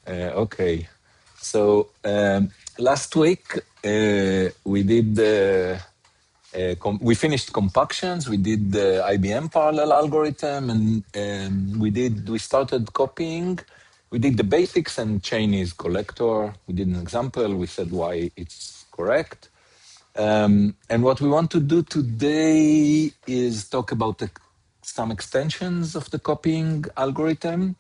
Okay. So last week we did we finished compactions. We did the IBM parallel algorithm, and we started copying. We did the basics and Chinese collector. We did an example. We said why it's correct. And what we want to do today is talk about some extensions of the copying algorithm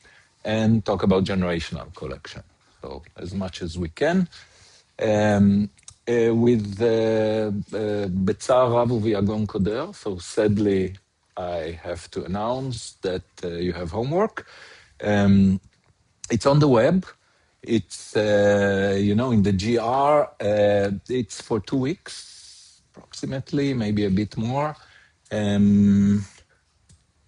and talk about generational collection. So as much as we can. With בצער רב וביגון קודר, so sadly I have to announce that you have homework. It's on the web. It's, in the GR. It's for 2 weeks, approximately, maybe a bit more.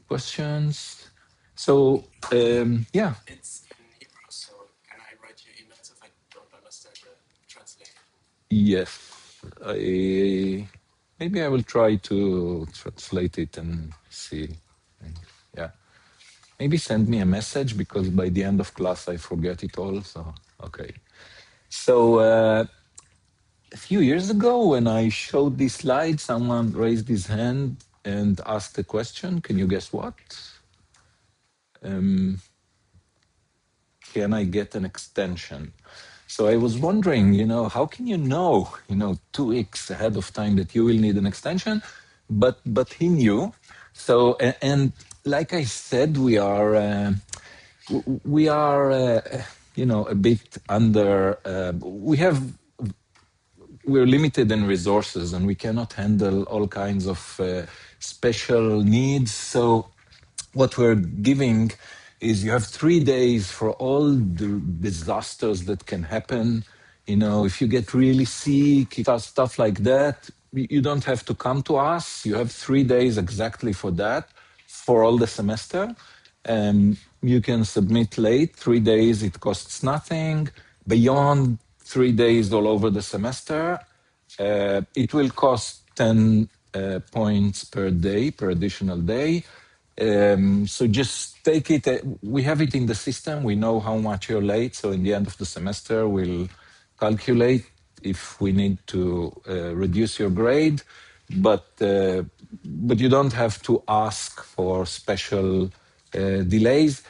Questions? So, yeah. It's in Hebrew, so can I write you emails if I don't understand the translation? Yes. Maybe I will try to translate it and see. Yeah. Maybe send me a message because by the end of class I forget it all. So, okay. So, a few years ago, when I showed this slide, someone raised his hand and asked a question. Can you guess what? Can I get an extension? So I was wondering, how can you know, 2 weeks ahead of time that you will need an extension? But he knew. So and like I said, we are a bit under. We're limited in resources and we cannot handle all kinds of special needs. So what we're giving is you have 3 days for all the disasters that can happen. If you get really sick, stuff like that, you don't have to come to us. You have 3 days exactly for that, for all the semester. You can submit late, 3 days, it costs nothing. Beyond 3 days all over the semester, it will cost 10 points per day, per additional day. So just take it. We have it in the system. We know how much you're late. So in the end of the semester, we'll calculate if we need to reduce your grade. But you don't have to ask for special delays.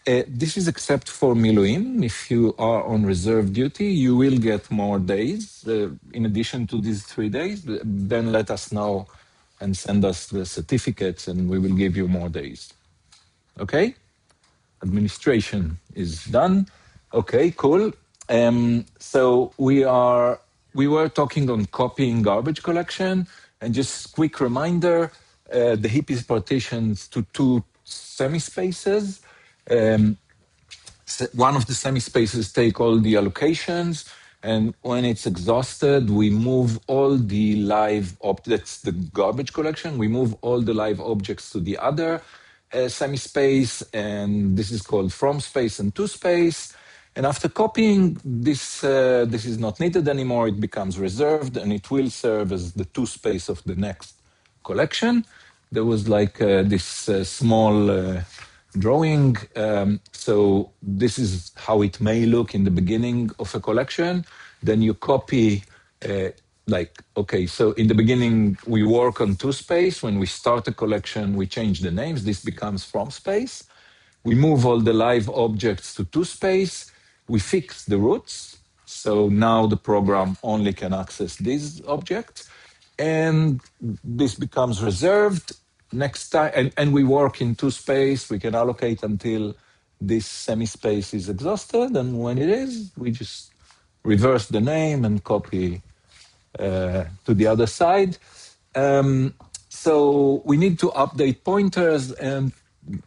This is except for Miluim. If you are on reserve duty, you will get more days in addition to these 3 days. Then let us know and send us the certificates and we will give you more days. Okay? Administration is done. Okay, cool. So we were talking on copying garbage collection, and just quick reminder, the heap is partitioned to 2 semi-spaces. One of the semi-spaces take all the allocations, and when it's exhausted, we move all the live objects, the garbage collection, we move all the live objects to the other semi-space, and this is called from space and to space. And after copying, this is not needed anymore, it becomes reserved, and it will serve as the to space of the next collection. There was like this small drawing. So this is how it may look in the beginning of a collection. Then you copy, so in the beginning, we work on to space. When we start a collection, we change the names. This becomes from space. We move all the live objects to space. We fix the roots. So now the program only can access these objects. And this becomes reserved. Next time, and we work in to space. We can allocate until this semi-space is exhausted. And when it is, we just reverse the name and copy to the other side. So we need to update pointers, and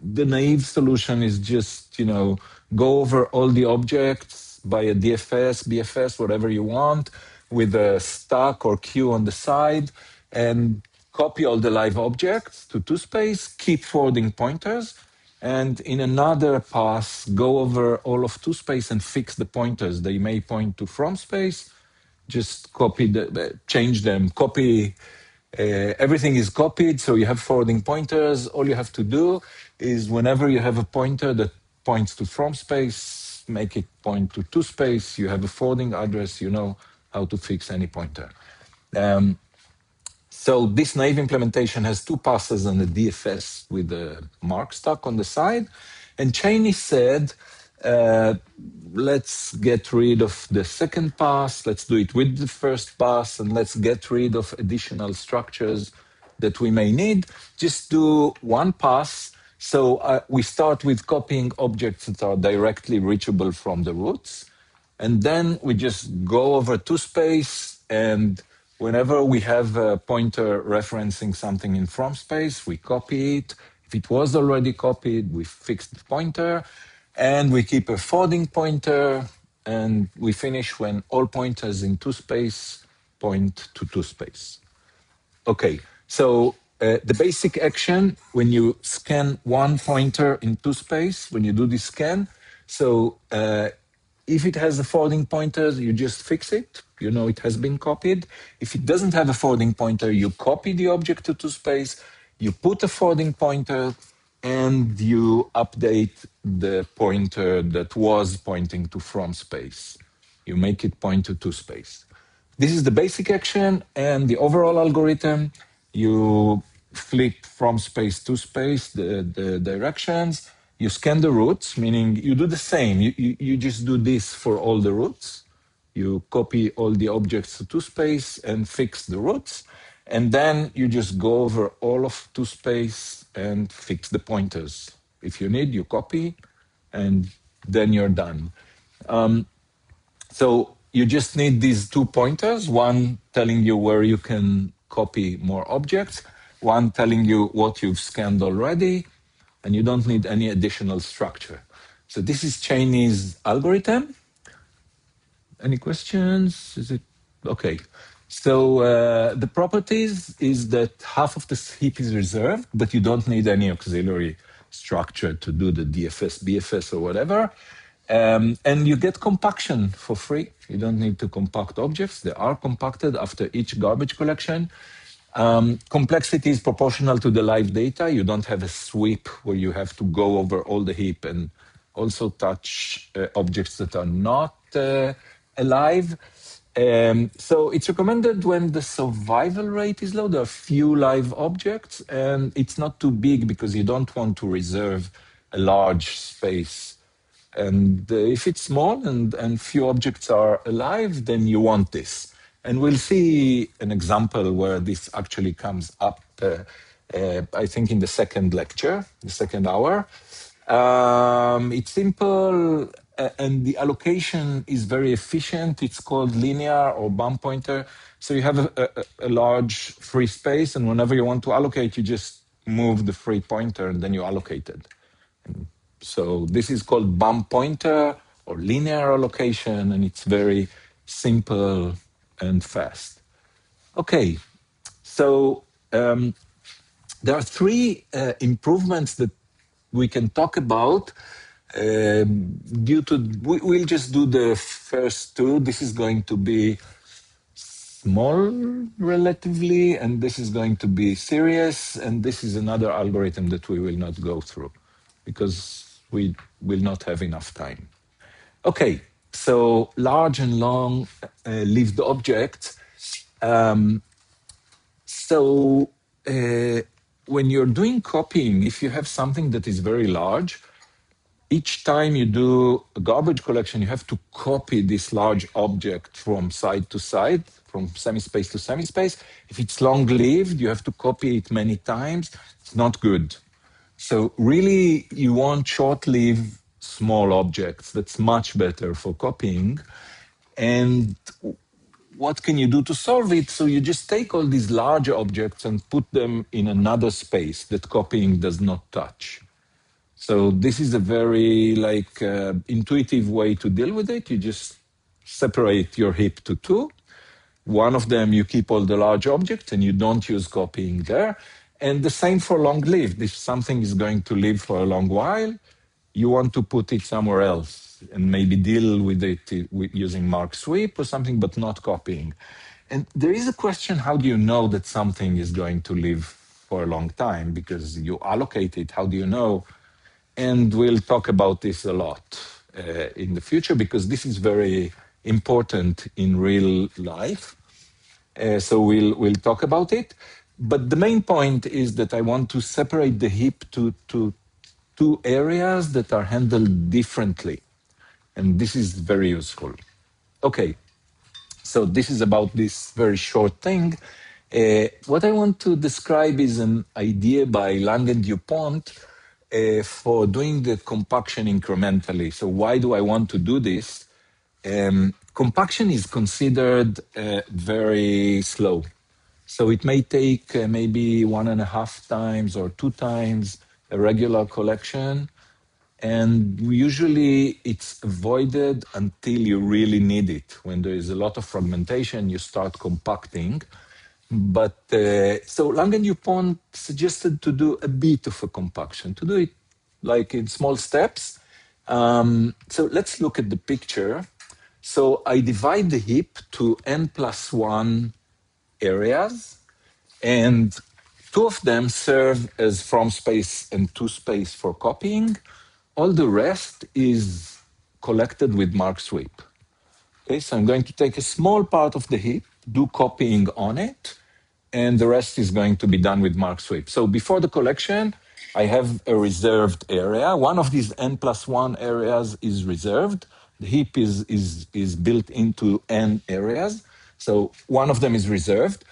the naive solution is just, go over all the objects by a DFS, BFS, whatever you want, with a stack or queue on the side, and copy all the live objects to space, keep forwarding pointers, and in another pass, go over all of to space and fix the pointers. They may point to from space, just change them, copy. Everything is copied, so you have forwarding pointers. All you have to do is whenever you have a pointer that points to from space, just make it point to two space. You have a forwarding address. You know how to fix any pointer. Um, so this naive implementation has two passes and a DFS with a mark stuck on the side. And Cheney said, uh, let's get rid of the second pass, let's do it with the first pass, and let's get rid of additional structures that we may need. Just do one pass. So we start with copying objects that are directly reachable from the roots. And then we just go over to space, and whenever we have a pointer referencing something in from space, we copy it. If it was already copied, we fix the pointer, and we keep a forwarding pointer, and we finish when all pointers in to space point to space. Okay, so the basic action when you scan one pointer into space, when you do this scan, so if it has a forwarding pointer, you just fix it. You know it has been copied. If it doesn't have a forwarding pointer, you copy the object to space, you put a forwarding pointer, and you update the pointer that was pointing to from space. You make it point to space. This is the basic action, and the overall algorithm, you flip from space to space the directions. You scan the roots, meaning you do the same. You just do this for all the roots. You copy all the objects to space and fix the roots. And then you just go over all of to space and fix the pointers. If you need, you copy, and then you're done. So you just need these two pointers, one telling you where you can copy more objects, one telling you what you've scanned already, and you don't need any additional structure. So this is Cheney's algorithm. Any questions? Is it okay? So the properties is that half of the heap is reserved, but you don't need any auxiliary structure to do the DFS, BFS, or whatever. And you get compaction for free. You don't need to compact objects. They are compacted after each garbage collection. Complexity is proportional to the live data. You don't have a sweep where you have to go over all the heap and also touch objects that are not alive. So it's recommended when the survival rate is low. There are few live objects, and it's not too big because you don't want to reserve a large space. And if it's small and few objects are alive, then you want this. And we'll see an example where this actually comes up, I think, in the second lecture, the second hour. It's simple, and the allocation is very efficient. It's called linear or bump pointer. So you have a large free space, and whenever you want to allocate, you just move the free pointer, and then you allocate it. So this is called bump pointer or linear allocation, and it's very simple and fast. Okay, so there are three improvements that we can talk about. We'll just do the first two. This is going to be small relatively, and this is going to be serious, and this is another algorithm that we will not go through because we will not have enough time. Okay, so large and long lived objects. So when you're doing copying, if you have something that is very large, each time you do a garbage collection, you have to copy this large object from side to side, from semi-space to semi-space. If it's long-lived, you have to copy it many times. It's not good. So really, you want short-lived small objects. That's much better for copying. And what can you do to solve it? So you just take all these large objects and put them in another space that copying does not touch. So this is a very intuitive way to deal with it. You just separate your heap to two. One of them you keep all the large objects and you don't use copying there. And the same for long-lived. If something is going to live for a long while, you want to put it somewhere else and maybe deal with it using mark sweep or something, but not copying. And there is a question, how do you know that something is going to live for a long time? Because you allocate it, how do you know? And we'll talk about this a lot. in the future, because this is very important in real life. So we'll talk about it. But the main point is that I want to separate the heap to two areas that are handled differently. And this is very useful. Okay, so this is about this very short thing. What I want to describe is an idea by Lang and Dupont for doing the compaction incrementally. So why do I want to do this? Compaction is considered very slow. So it may take maybe 1.5 times or 2 times a regular collection. And usually it's avoided until you really need it. When there is a lot of fragmentation, you start compacting. But so Lang and Dupont suggested to do a bit of a compaction, to do it like in small steps. So let's look at the picture. So I divide the heap to n+1 areas, and two of them serve as from space and to space for copying. All the rest is collected with mark sweep. Okay, so I'm going to take a small part of the heap, do copying on it, and the rest is going to be done with mark sweep. So before the collection, I have a reserved area. One of these n+1 areas is reserved. The heap is built into n areas. So one of them is reserved.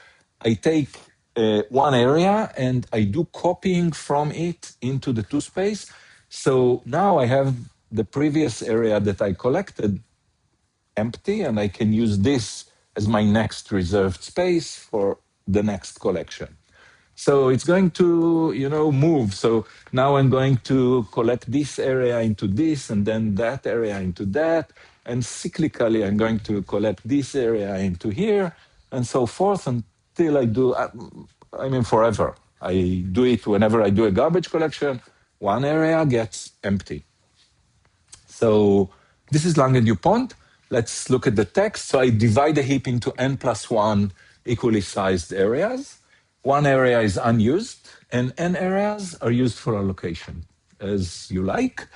I take one area and I do copying from it into the two space. So now I have the previous area that I collected empty, and I can use this as my next reserved space for the next collection. So it's going to, move. So now I'm going to collect this area into this, and then that area into that, and cyclically I'm going to collect this area into here, and so forth until I do. Forever. I do it whenever I do a garbage collection. One area gets empty. So this is Lang and Dupont. Let's look at the text. So I divide the heap into n+1 equally sized areas. One area is unused, and n areas are used for allocation, as you like.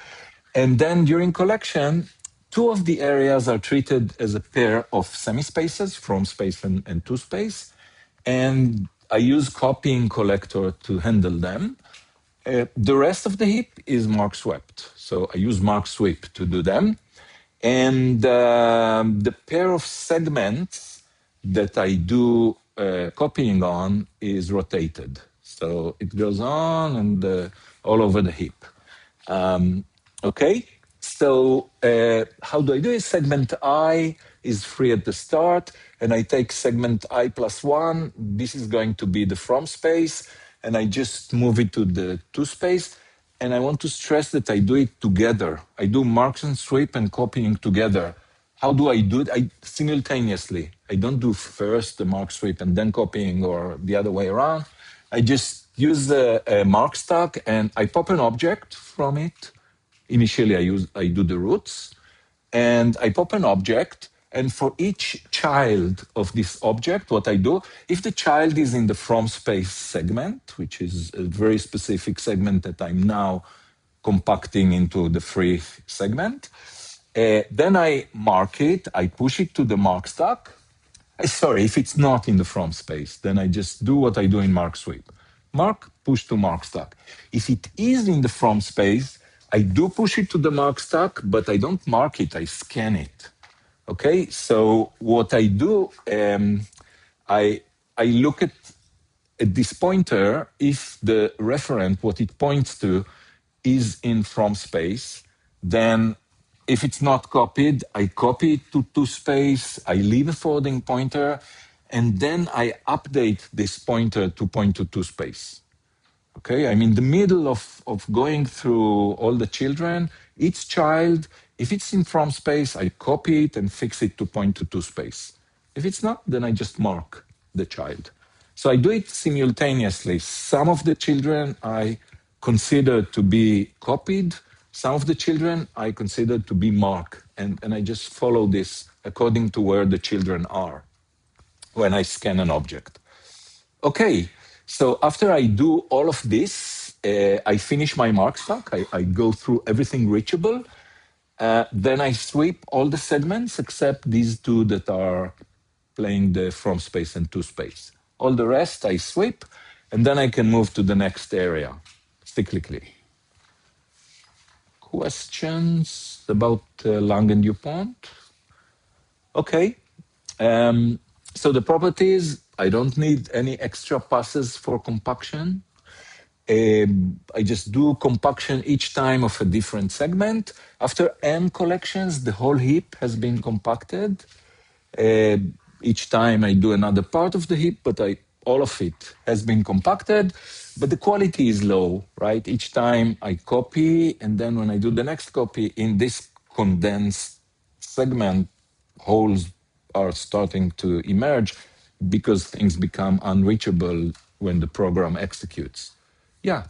And then during collection, two of the areas are treated as a pair of semi-spaces, from space and to space. And I use copying collector to handle them. The rest of the heap is mark swept. So I use mark sweep to do them. And the pair of segments that I do copying on is rotated. So it goes on and all over the heap. Okay, so how do I do it? Segment I is free at the start, and I take segment I+1. This is going to be the from space, and I just move it to the to space. And I want to stress that I do it together. I do marks and sweep and copying together. How do I do it? Simultaneously. I don't do first the mark sweep and then copying, or the other way around. I just use a mark stack and I pop an object from it. Initially, I do the roots, and I pop an object. And for each child of this object, what I do, if the child is in the from space segment, which is a very specific segment that I'm now compacting into the free segment, then I mark it, I push it to the mark stack. Sorry, if it's not in the from space, then I just do what I do in mark sweep. Mark, push to mark stack. If it is in the from space, I do push it to the mark stack, but I don't mark it, I scan it. Okay, so what I do, I look at this pointer. If the referent, what it points to, is in from space, then if it's not copied, I copy it to space, I leave a forwarding pointer, and then I update this pointer to point to space. Okay, I'm in the middle of going through all the children. Each child, if it's in from space, I copy it and fix it to point to space. If it's not, then I just mark the child. So I do it simultaneously. Some of the children I consider to be copied. Some of the children I consider to be marked. And I just follow this according to where the children are when I scan an object. Okay, so after I do all of this, I finish my mark stack. I go through everything reachable. Then I sweep all the segments except these two that are playing the from space and to space. All the rest I sweep, and then I can move to the next area cyclically. Questions about Langen-Dupont? Okay. So the properties, I don't need any extra passes for compaction. I just do compaction each time of a different segment. After n collections, the whole heap has been compacted. Uh, each time I do another part of the heap, but all of it has been compacted, but the quality is low, right? Each time I copy, and then when I do the next copy in this condensed segment, holes are starting to emerge because things become unreachable when the program executes. Yeah.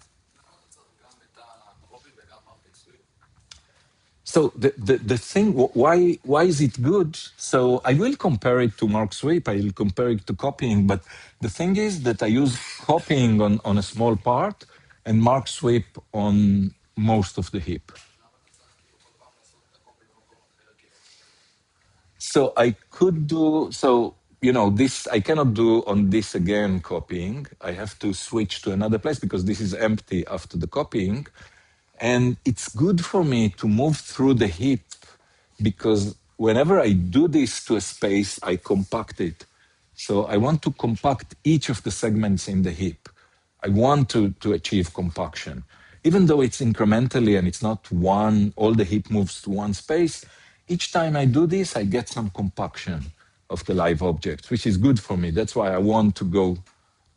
So the thing, why is it good? So I will compare it to Mark Sweep. I will compare it to copying. But the thing is that I use copying on a small part and Mark Sweep on most of the heap. So I could do, so, this I cannot do on this again copying. I have to switch to another place because this is empty after the copying. And it's good for me to move through the heap because whenever I do this to a space, I compact it. So I want to compact each of the segments in the heap. I want to achieve compaction. Even though it's incrementally and it's not one, all the heap moves to one space, each time I do this, I get some compaction of the live objects, which is good for me. That's why I want to go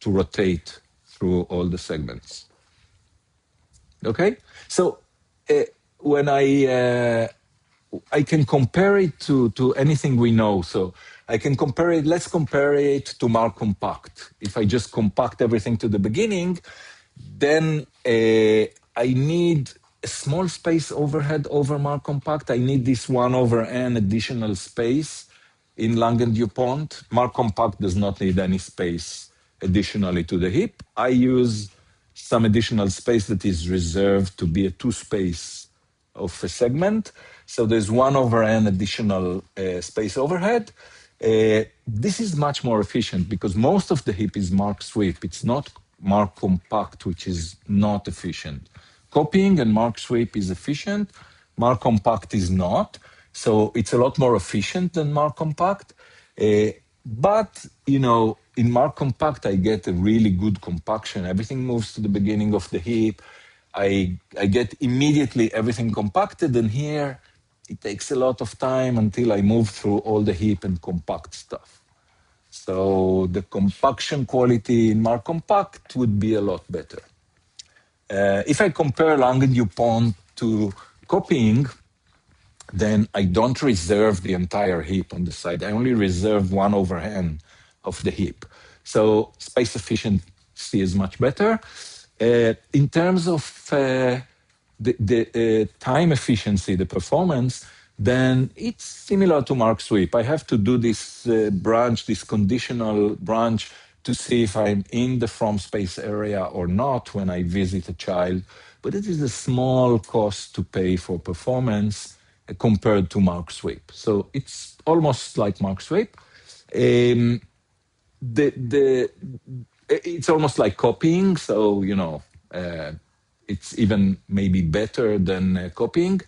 to rotate through all the segments. Okay, so when I can compare it to anything we know. So I can compare it. Let's compare it to Mark Compact. If I just compact everything to the beginning, then I need a small space overhead over Mark Compact. I need this 1 over n additional space in Langen-Dupont. Mark Compact does not need any space additionally to the heap. I use some additional space that is reserved to be a two-space of a segment. So there's 1 over n additional space overhead. This is much more efficient because most of the heap is Mark Sweep. It's not Mark Compact, which is not efficient. Copying and Mark Sweep is efficient. Mark Compact is not. So it's a lot more efficient than Mark Compact. But, in Mark Compact, I get a really good compaction. Everything moves to the beginning of the heap. I get immediately everything compacted, and here it takes a lot of time until I move through all the heap and compact stuff. So the compaction quality in Mark Compact would be a lot better. If I compare Langen-Dupont to copying, then I don't reserve the entire heap on the side. I only reserve 1 over n of the heap. So space efficiency is much better. In terms of the time efficiency, the performance, then it's similar to Mark Sweep. I have to do this branch, this conditional branch, to see if I'm in the from space area or not when I visit a child. But it is a small cost to pay for performance compared to Mark Sweep. So it's almost like Mark Sweep. It's almost like copying, so it's even maybe better than copying.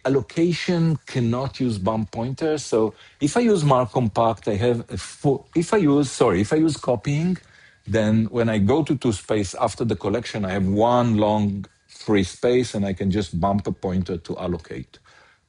Allocation cannot use bump pointers. So if I use Mark Compact, I have a full. If I use copying, then when I go to space after the collection, I have one long free space, and I can just bump a pointer to allocate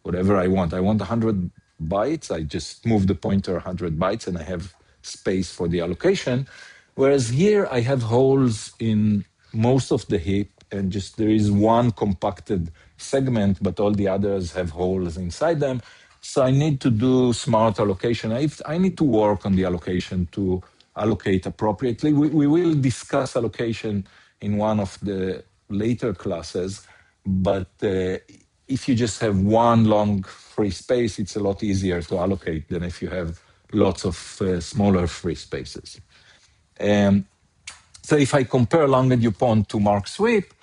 whatever I want. I want 100 bytes. I just move the pointer 100 bytes, and I have space for the allocation. Whereas here, I have holes in most of the heap, and just there is one compacted segment, but all the others have holes inside them. So I need to do smart allocation. I need to work on the allocation to allocate appropriately. We will discuss allocation in one of the later classes, but if you just have one long free space, it's a lot easier to allocate than if you have lots of smaller free spaces. So if I compare Langen-Dupont to Mark Sweep,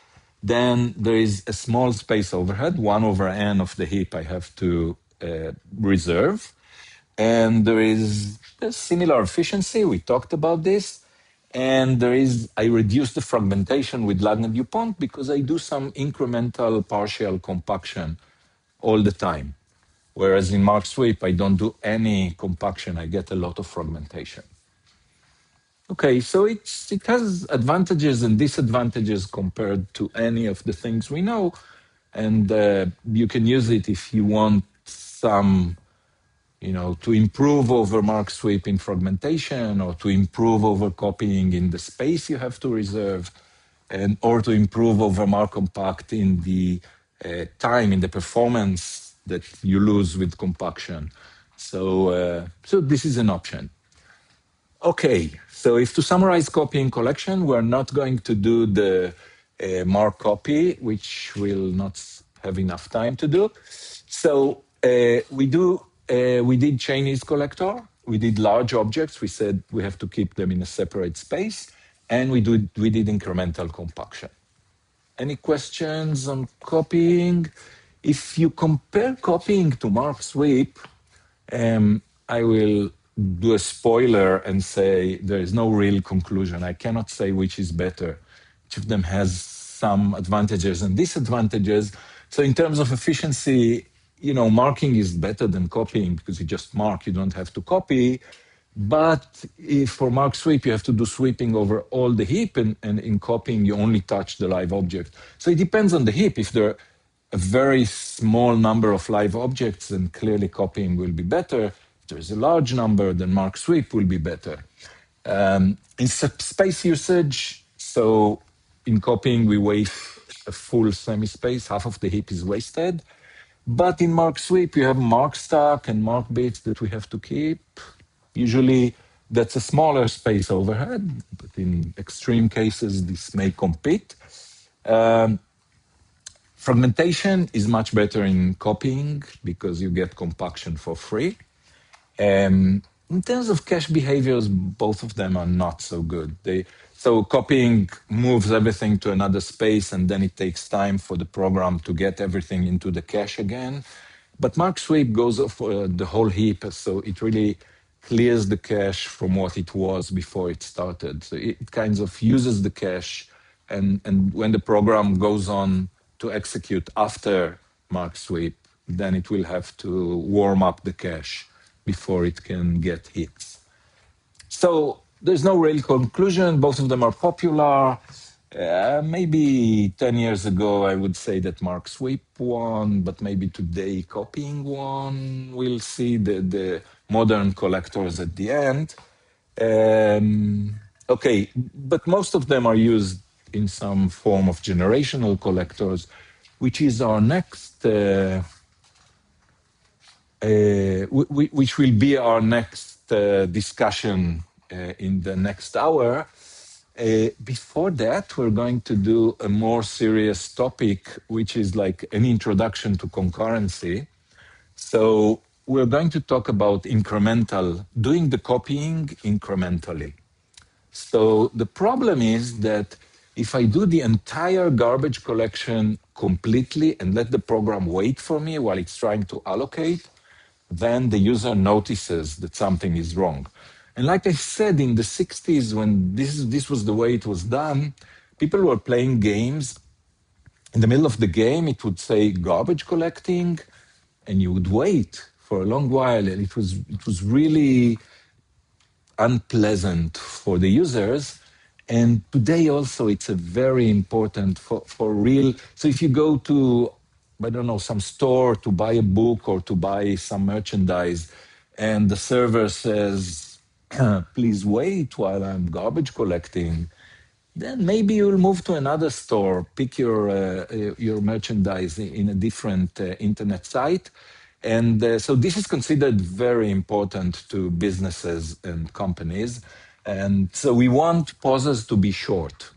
Then there is a small space overhead, 1 over n of the heap I have to reserve. And there is a similar efficiency. We talked about this. And there is, I reduce the fragmentation with Ladner-Dupont because I do some incremental partial compaction all the time. Whereas in Mark Sweep, I don't do any compaction. I get a lot of fragmentation. Okay, so it has advantages and disadvantages compared to any of the things we know. And you can use it if you want some, to improve over mark sweep in fragmentation or to improve over copying in the space you have to reserve and or to improve over mark compact in the time, in the performance that you lose with compaction. So this is an option. Okay, so if to summarize copying collection, we're not going to do the mark copy, which we'll not have enough time to do. So we did Chinese collector, we did large objects, we said we have to keep them in a separate space, and we did incremental compaction. Any questions on copying? If you compare copying to mark sweep, I will do a spoiler and say there is no real conclusion. I cannot say which is better. Each of them has some advantages and disadvantages. So in terms of efficiency, marking is better than copying because you just mark, you don't have to copy. But if for mark sweep, you have to do sweeping over all the heap, and in copying, you only touch the live object. So it depends on the heap. If there are a very small number of live objects, then clearly copying will be better. If there's a large number, then mark sweep will be better. In space usage, so in copying, we waste a full semi-space, half of the heap is wasted. But in mark sweep, you have mark stack and mark bits that we have to keep. Usually, that's a smaller space overhead, but in extreme cases, this may compete. Fragmentation is much better in copying because you get compaction for free. In terms of cache behaviors, both of them are not so good. So copying moves everything to another space, and then it takes time for the program to get everything into the cache again. But mark sweep goes off the whole heap, so it really clears the cache from what it was before it started. So it kind of uses the cache, and when the program goes on to execute after mark sweep, then it will have to warm up the cache before it can get hits. So there's no real conclusion. Both of them are popular. Maybe 10 years ago, I would say that mark sweep won, but maybe today copying won. We'll see the modern collectors at the end. Okay, but most of them are used in some form of generational collectors, which is our next, which will be our next discussion in the next hour. Before that, we're going to do a more serious topic, which is like an introduction to concurrency. So we're going to talk about incremental, doing the copying incrementally. So the problem is that if I do the entire garbage collection completely and let the program wait for me while it's trying to allocate, then the user notices that something is wrong. And like I said, in the 60s, when this was the way it was done, people were playing games. In the middle of the game, it would say garbage collecting, and you would wait for a long while, and it was really unpleasant for the users. And today also it's a very important for real. So if you go to, I don't know, some store to buy a book or to buy some merchandise, and the server says, please wait while I'm garbage collecting, then maybe you'll move to another store, pick your merchandise in a different internet site. And so this is considered very important to businesses and companies. And so we want pauses to be short.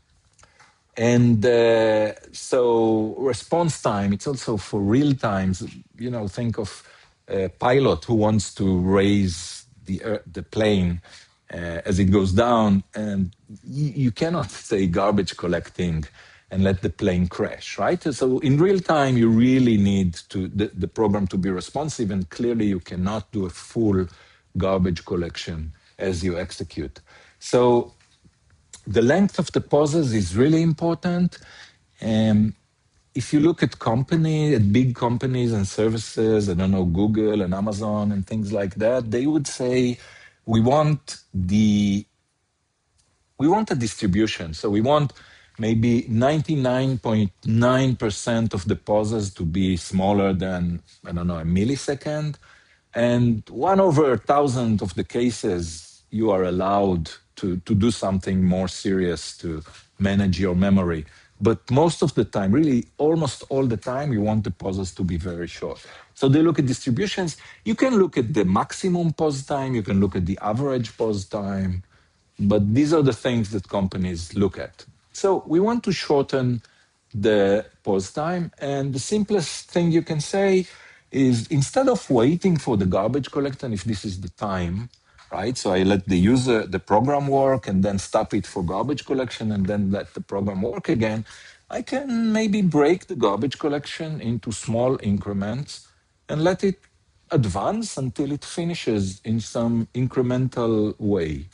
And so response time, it's also for real times. Think of a pilot who wants to raise the plane as it goes down, and you cannot say garbage collecting and let the plane crash, right? So in real time, you really need the program to be responsive, and clearly you cannot do a full garbage collection as you execute. So the length of the pauses is really important. If you look at big companies and services, I don't know, Google and Amazon and things like that, they would say, we want a distribution. So we want maybe 99.9% of the pauses to be smaller than, I don't know, a millisecond. And 1/1,000 of the cases, you are allowed to do something more serious to manage your memory. But most of the time, really almost all the time, you want the pauses to be very short. So they look at distributions. You can look at the maximum pause time. You can look at the average pause time. But these are the things that companies look at. So we want to shorten the pause time. And the simplest thing you can say is instead of waiting for the garbage collector, if this is the time, right? So I let the program work and then stop it for garbage collection and then let the program work again. I can maybe break the garbage collection into small increments and let it advance until it finishes in some incremental way.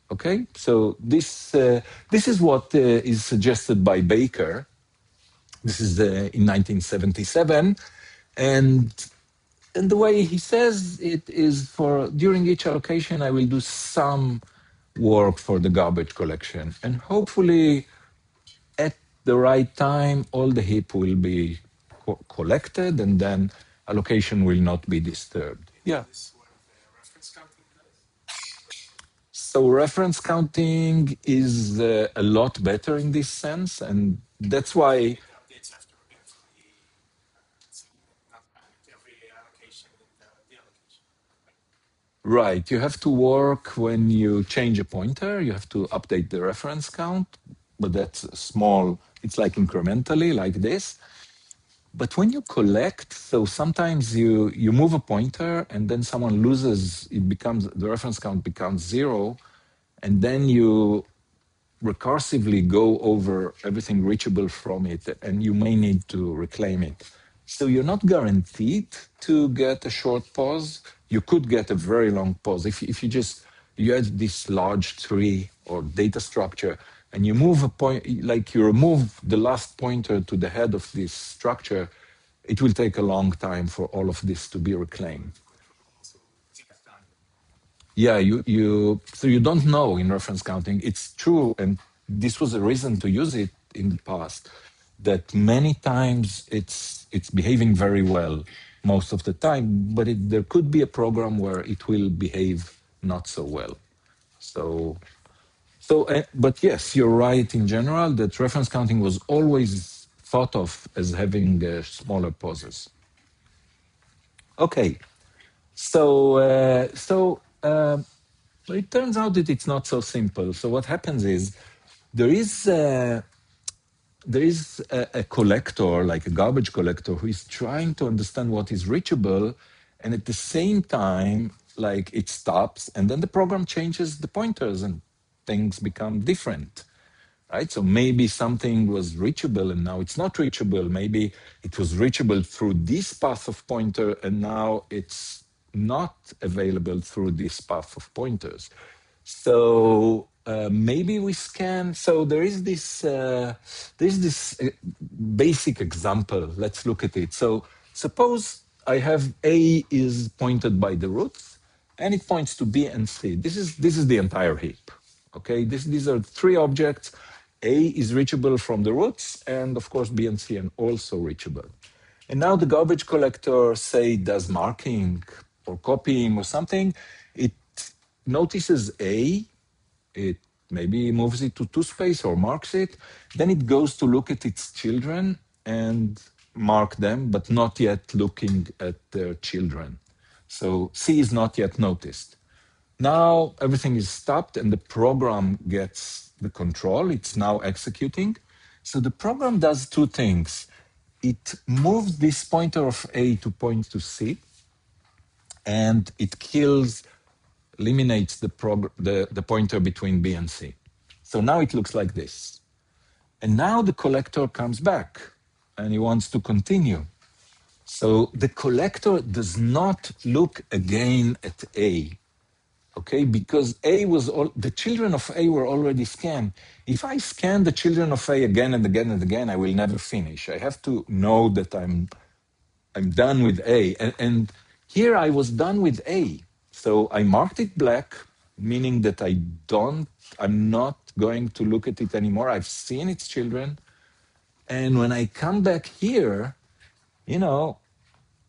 Okay, so this is what is suggested by Baker. This is in 1977, and the way he says it is for during each allocation, I will do some work for the garbage collection, and hopefully at the right time, all the heap will be collected, and then allocation will not be disturbed. Yeah. This what reference counting does. So reference counting is a lot better in this sense, and that's why. It updates after every allocation and the allocation. Right, you have to work when you change a pointer, you have to update the reference count, but that's small, it's like incrementally, like this. But when you collect, so sometimes you move a pointer and then someone loses, the reference count becomes 0, and then you recursively go over everything reachable from it, and you may need to reclaim it. So you're not guaranteed to get a short pause. You could get a very long pause. If you had this large tree or data structure and you move a point, like you remove the last pointer to the head of this structure, it will take a long time for all of this to be reclaimed. Yeah, so you don't know in reference counting. It's true, and this was a reason to use it in the past, that many times it's behaving very well most of the time, but there could be a program where it will behave not so well. But yes, you're right in general that reference counting was always thought of as having smaller pauses. Okay, so it turns out that it's not so simple. So what happens is there is a collector, like a garbage collector, who is trying to understand what is reachable, and at the same time, like it stops, and then the program changes the pointers, and things become different. Right? So maybe something was reachable and now it's not reachable. Maybe it was reachable through this path of pointer and now it's not available through this path of pointers. So maybe we scan. So there is this basic example. Let's look at it. So suppose I have A is pointed by the roots and it points to B and C. This is the entire heap. Okay, these are three objects. A is reachable from the roots, and of course B and C are also reachable. And now the garbage collector, say, does marking or copying or something. It notices A, it maybe moves it to two space or marks it. Then it goes to look at its children and mark them, but not yet looking at their children. So C is not yet noticed. Now everything is stopped and the program gets the control. It's now executing. So the program does two things. It moves this pointer of A to point to C, and it eliminates the pointer between B and C. So now it looks like this. And now the collector comes back and he wants to continue. So the collector does not look again at A, okay? Because A was all, the children of A were already scanned. If I scan the children of A again and again and again, I will never finish. I have to know that I'm done with A. And here I was done with A. So I marked it black, meaning that I'm not going to look at it anymore. I've seen its children. And when I come back here, you know,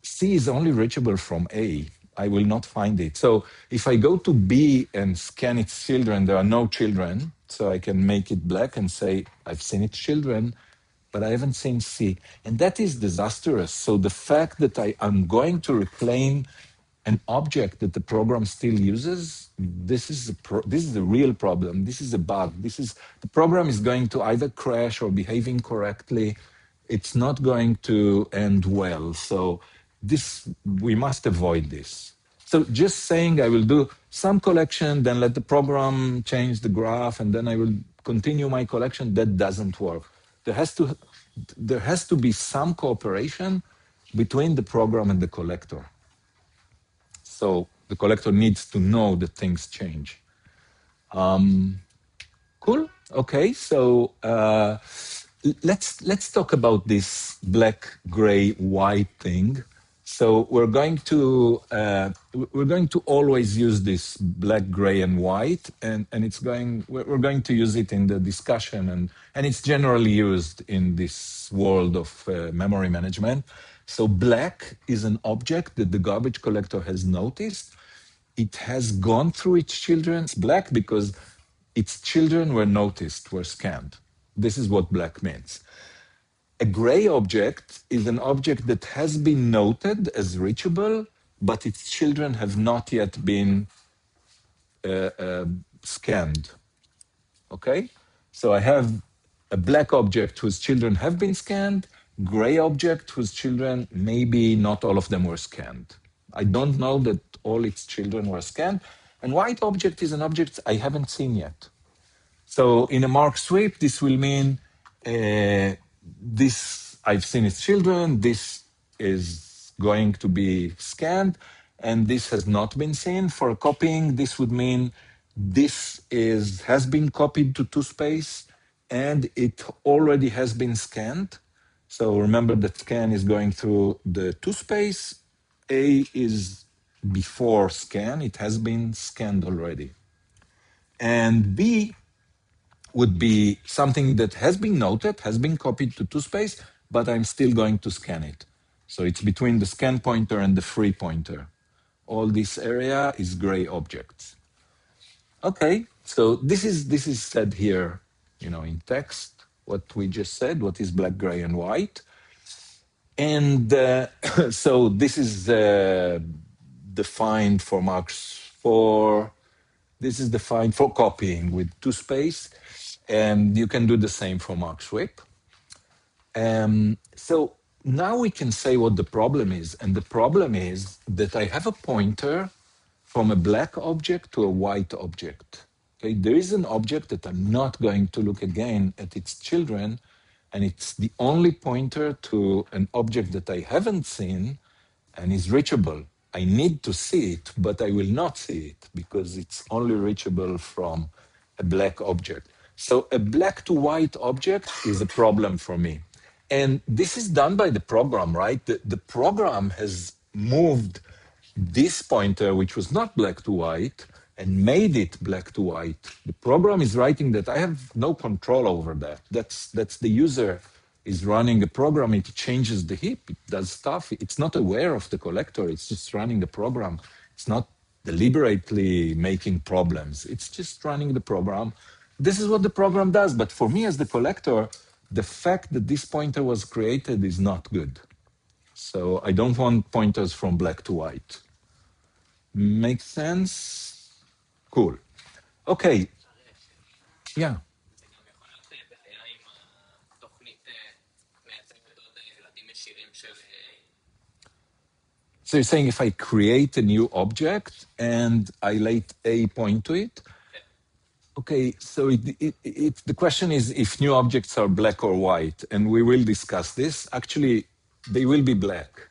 C is only reachable from A. I will not find it. So if I go to B and scan its children, there are no children. So I can make it black and say, I've seen its children, but I haven't seen C. And that is disastrous. So the fact that I'm going to reclaim an object that the program still uses, this is a real problem. This is a bug. The program is going to either crash or behave incorrectly. It's not going to end well. So we must avoid this. So just saying I will do some collection, then let the program change the graph, and then I will continue my collection, that doesn't work. There has to be some cooperation between the program and the collector. So the collector needs to know that things change. Cool. Okay. So let's talk about this black, gray, white thing. So we're going to always use this black, gray, and white, and we're going to use it in the discussion, and it's generally used in this world of memory management. So black is an object that the garbage collector has noticed. It has gone through its children's black because its children were noticed, were scanned. This is what black means. A gray object is an object that has been noted as reachable, but its children have not yet been scanned. Okay? So I have a black object whose children have been scanned, gray object whose children, maybe not all of them were scanned. I don't know that all its children were scanned. And white object is an object I haven't seen yet. So in a mark sweep, this will mean this, I've seen its children, this is going to be scanned, and this has not been seen. For copying, this would mean has been copied to two space, and it already has been scanned. So remember that scan is going through the two space. A is before scan, it has been scanned already. And B would be something that has been noted, has been copied to two space, but I'm still going to scan it. So it's between the scan pointer and the free pointer. All this area is gray objects. Okay, so this is said here, in text, what we just said, what is black, gray, and white. And so this is defined for marks 4. This is defined for copying with two space. And you can do the same for mark sweep. So now we can say what the problem is. And the problem is that I have a pointer from a black object to a white object. Okay, there is an object that I'm not going to look again at its children, and it's the only pointer to an object that I haven't seen and is reachable. I need to see it, but I will not see it because it's only reachable from a black object. So a black to white object is a problem for me. And this is done by the program, right? The program has moved this pointer, which was not black to white, and made it black to white. The program is writing that I have no control over that. That's the user is running a program. It changes the heap. It does stuff. It's not aware of the collector. It's just running the program. It's not deliberately making problems. It's just running the program. This is what the program does. But for me as the collector, the fact that this pointer was created is not good. So I don't want pointers from black to white. Makes sense? Cool. Okay. Yeah. So you're saying if I create a new object and I let A point to it? Okay, so the question is if new objects are black or white, and we will discuss this. Actually, they will be black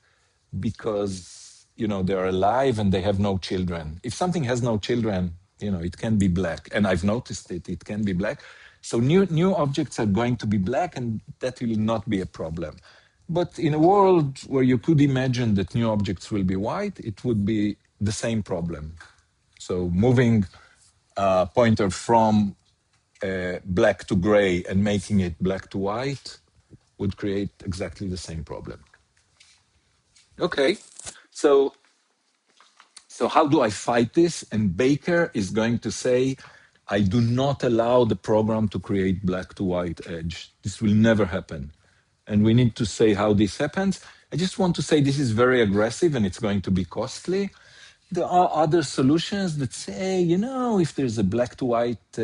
because they're alive and they have no children. If something has no children, it can be black, and I've noticed it. It can be black. So new objects are going to be black, and that will not be a problem. But in a world where you could imagine that new objects will be white, it would be the same problem. So moving pointer from black to gray and making it black to white would create exactly the same problem. Okay, so how do I fight this? And Baker is going to say, I do not allow the program to create black to white edge. This will never happen. And we need to say how this happens. I just want to say this is very aggressive and it's going to be costly. There are other solutions that say, if there's a black to white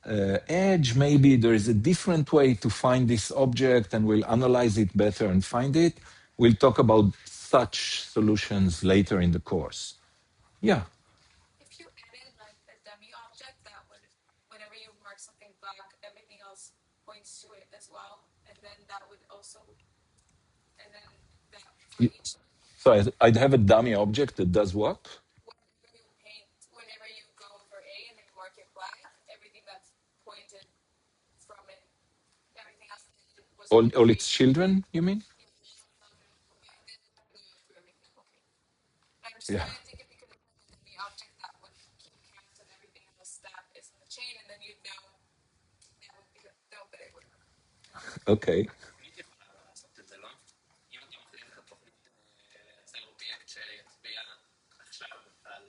edge, maybe there is a different way to find this object and we'll analyze it better and find it. We'll talk about such solutions later in the course. Yeah. If you added like a dummy object that would, whenever you mark something black, everything else points to it as well, and then that would also, and then that for each. So I'd have a dummy object that does what? Whenever you paint, whenever you go for A and then you mark it black, everything that's pointed from it, everything else was All its children, you mean? I'm just Yeah. trying to think if you could have the object that would keep count of everything else that is in the chain, and then you'd know that would be know that it would work. Okay. הייתי יכול לעשות את זה, לא? אם אתה מכין את התוכנית אצל אובייקט שיצביע עכשיו על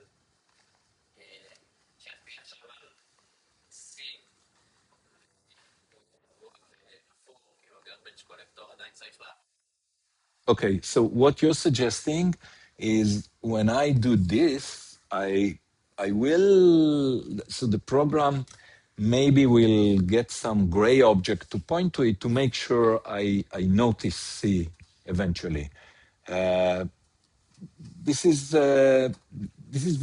שיצביע עכשיו על C הפוך, כאילו garbage collector עדיין צריך לה... Okay, so what you're suggesting is when I do this, I will, so the program maybe will get some gray object to point to it to make sure I notice C eventually. Uh, this is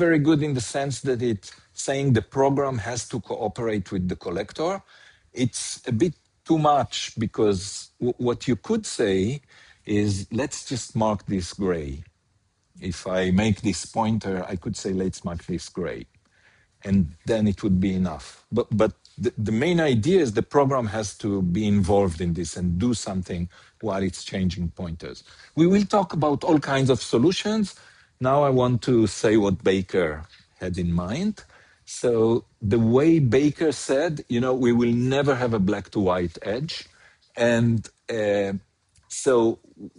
very good in the sense that it's saying the program has to cooperate with the collector. It's a bit too much because what you could say is let's just mark this gray. If I make this pointer, I could say let's mark this gray, and then it would be enough. But the main idea is the program has to be involved in this and do something while it's changing pointers. We will talk about all kinds of solutions. Now I want to say what Baker had in mind. So the way Baker said, we will never have a black to white edge. And so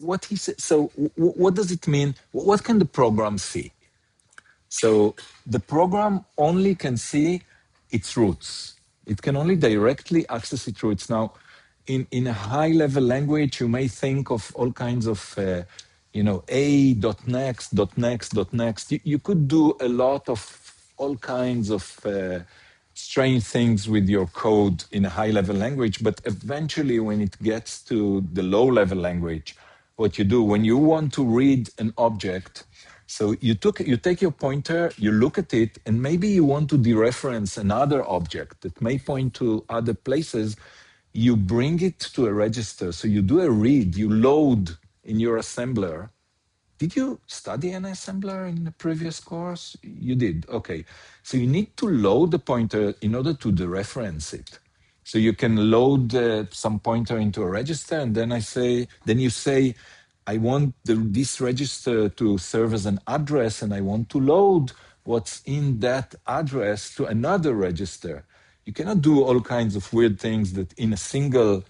what he said, so what does it mean? What can the program see? So the program only can see its roots. It can only directly access its roots. Now, in a high level language, you may think of all kinds of, A dot next, dot next, dot next. You could do a lot of all kinds of strange things with your code in a high level language, but eventually, when it gets to the low level language, what you do when you want to read an object, so you take your pointer, you look at it, and maybe you want to dereference another object that may point to other places. You bring it to a register. So you do a read, you load in your assembler. Did you study an assembler in the previous course? You did. Okay. So you need to load the pointer in order to dereference it. So you can load some pointer into a register, and then you say, I want this register to serve as an address, and I want to load what's in that address to another register. You cannot do all kinds of weird things that in a single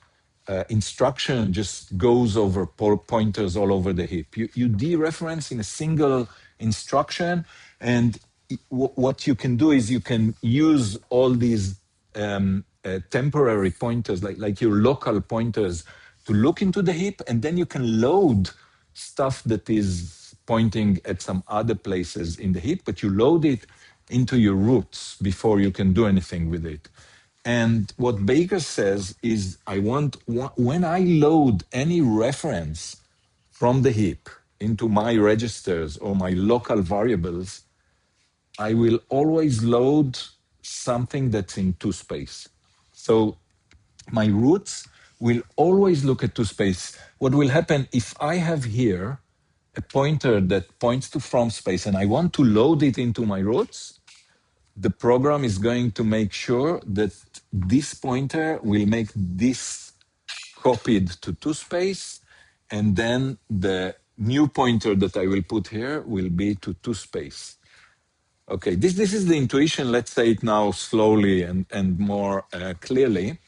instruction just goes over pointers all over the heap. You dereference in a single instruction, and what you can do is you can use all these temporary pointers, like your local pointers, to look into the heap, and then you can load stuff that is pointing at some other places in the heap, but you load it into your roots before you can do anything with it. And what Baker says is, when I load any reference from the heap into my registers or my local variables, I will always load something that's in two space. So my roots will always look at two space. What will happen if I have here a pointer that points to from space and I want to load it into my roots, the program is going to make sure that this pointer will make this copied to two space, and then the new pointer that I will put here will be to two space. Okay, this is the intuition. Let's say it now slowly and more clearly.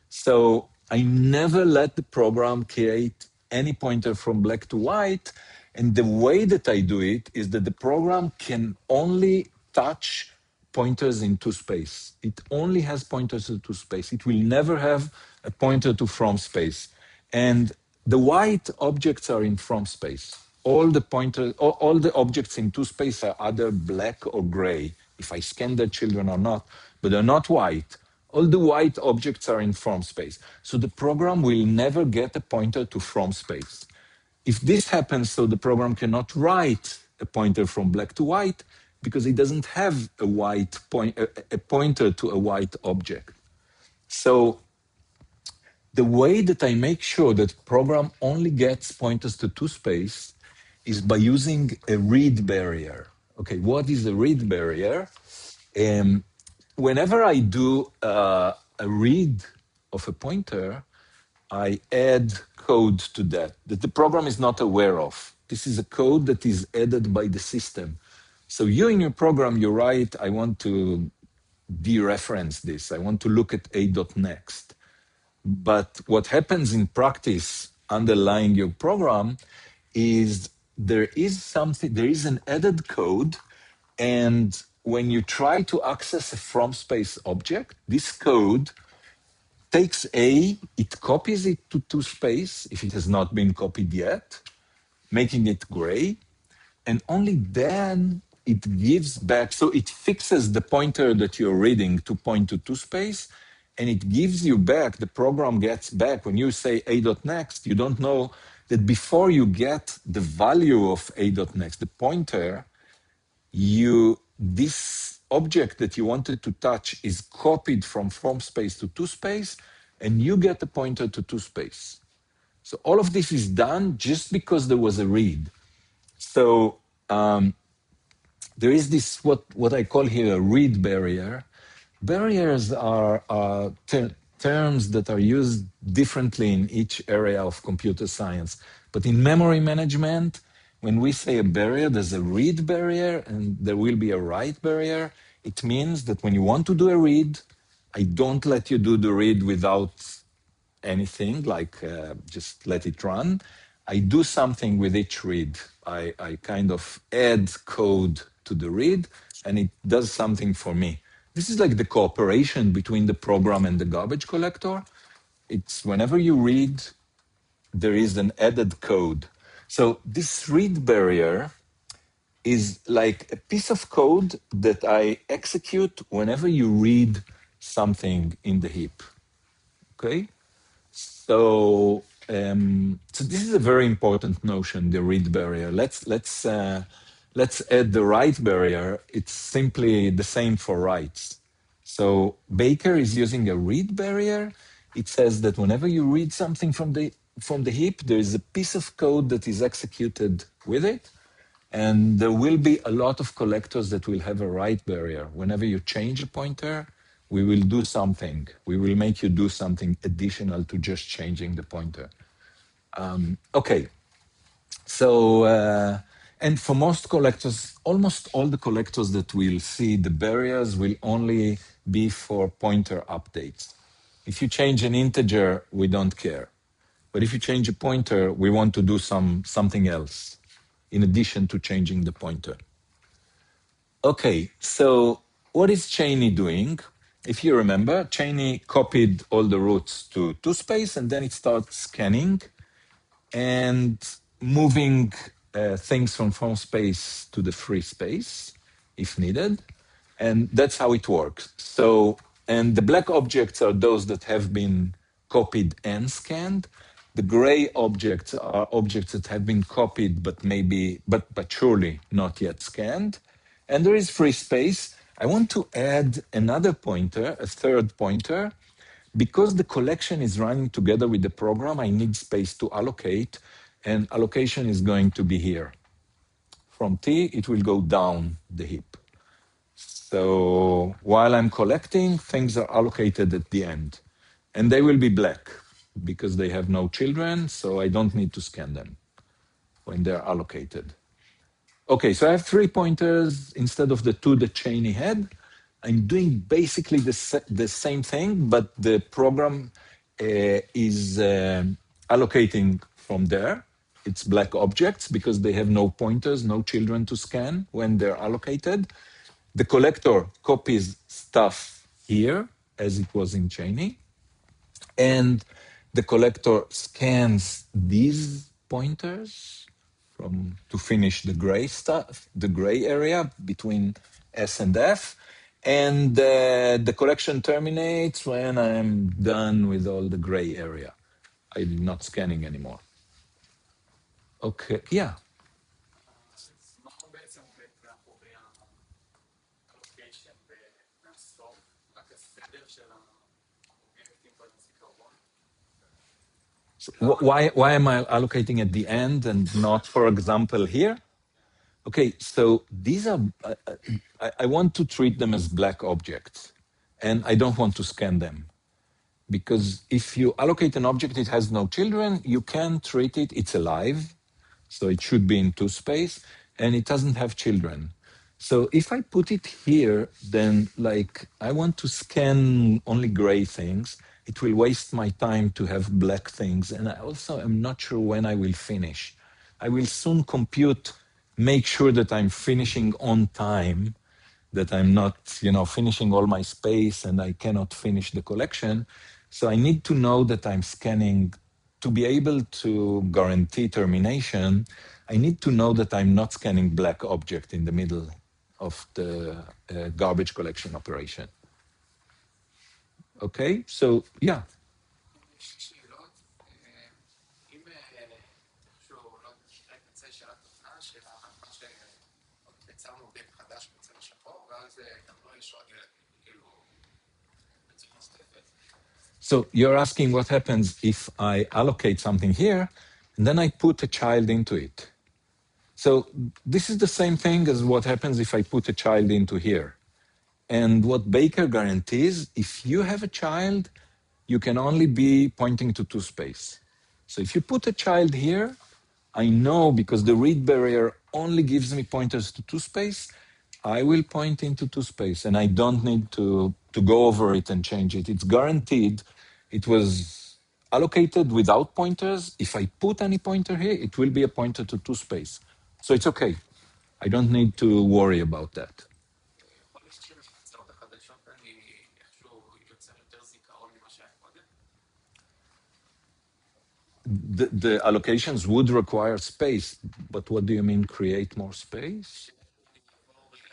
So I never let the program create any pointer from black to white. And the way that I do it is that the program can only touch pointers in two space. It only has pointers to two space. It will never have a pointer to from space. And the white objects are in from space. All the pointers, all the objects in two space are either black or gray, if I scan their children or not, but they're not white. All the white objects are in from space. So the program will never get a pointer to from space. If this happens, so the program cannot write a pointer from black to white because it doesn't have a white a pointer to a white object. So the way that I make sure that program only gets pointers to two space is by using a read barrier. Okay, what is a read barrier? Whenever I do a read of a pointer, I add code to that the program is not aware of. This is a code that is added by the system. So you in your program, you write, I want to dereference this. I want to look at a dot next. But what happens in practice underlying your program is there is an added code, and when you try to access a from space object, this code takes A, it copies it to space if it has not been copied yet, making it gray, and only then it gives back. So it fixes the pointer that you're reading to point to space, and it gives you back, the program gets back, when you say a dot next, you don't know that before you get the value of a dot next, the pointer, this object that you wanted to touch is copied from space to space, and you get a pointer to space. So all of this is done just because there was a read. So there is this what I call here a read barrier. Barriers are terms that are used differently in each area of computer science. But in memory management, when we say a barrier, there's a read barrier and there will be a write barrier. It means that when you want to do a read, I don't let you do the read without anything, like just let it run. I do something with each read. I kind of add code to the read, and it does something for me. This is like the cooperation between the program and the garbage collector. It's whenever you read, there is an added code. So this read barrier is like a piece of code that I execute whenever you read something in the heap. Okay? So this is a very important notion, the read barrier. Let's add the write barrier. It's simply the same for writes. So Baker is using a read barrier. It says that whenever you read something from the heap, there is a piece of code that is executed with it, and there will be a lot of collectors that will have a write barrier. Whenever you change a pointer, we will do something. We will make you do something additional to just changing the pointer. Okay, so, and for most collectors, almost all the collectors that we'll see, the barriers will only be for pointer updates. If you change an integer, we don't care. But if you change a pointer, we want to do something else in addition to changing the pointer. Okay, so what is Cheney doing? If you remember, Cheney copied all the roots to space, and then it starts scanning and moving things from space to the free space, if needed. And that's how it works. So, and the black objects are those that have been copied and scanned. The gray objects are objects that have been copied, but surely not yet scanned. And there is free space. I want to add another pointer, a third pointer. Because the collection is running together with the program, I need space to allocate, and allocation is going to be here. From T, it will go down the heap. So while I'm collecting, things are allocated at the end. And they will be black because they have no children, so I don't need to scan them when they're allocated. Okay, so I have 3 pointers instead of the 2 that Cheney had. I'm doing basically the same thing, but the program is allocating from there. It's black objects because they have no pointers, no children to scan when they're allocated. The collector copies stuff here, as it was in Cheney, and the collector scans these pointers to finish the gray stuff, the gray area between S and F, and the collection terminates when I'm done with all the gray area. I'm not scanning anymore. Okay, yeah. מה בעצם מאחורי ה-allocation מהסוף, רק הסדר של האובייקטים בזיכרון? So why am I allocating at the end and not, for example, here? Okay, so these are, I want to treat them as black objects, and I don't want to scan them. Because if you allocate an object, it has no children, you can treat it, it's alive, so it should be in 2 space, and it doesn't have children. So if I put it here, then like I want to scan only gray things, it will waste my time to have black things, and I also am not sure when I will finish. I will soon compute, make sure that I'm finishing on time, that I'm not, finishing all my space and I cannot finish the collection. So I need to know that I'm scanning. To be able to guarantee termination, I need to know that I'm not scanning black object in the middle of the garbage collection operation. Okay, so yeah. יש לי שאלות. אם איכשהו, לא יודע, נצא של התוכנה, של מה שיצרנו אובייקט חדש בצבע שחור, ואז גם לא יש עוד כאילו בצורה נוספת. So you're asking what happens if I allocate something here and then I put a child into it. So this is the same thing as what happens if I put a child into here. And what Baker guarantees, if you have a child, you can only be pointing to 2 space. So if you put a child here, I know because the read barrier only gives me pointers to 2 space, I will point into 2 space and I don't need to go over it and change it. It's guaranteed. It was allocated without pointers. If I put any pointer here, it will be a pointer to 2 space. So it's okay. I don't need to worry about that. יכול להיות שבהצעות החדשות אני איכשהו יוצר יותר זיכרון ממה שהיה קודם? The allocations would require space, but what do you mean create more space?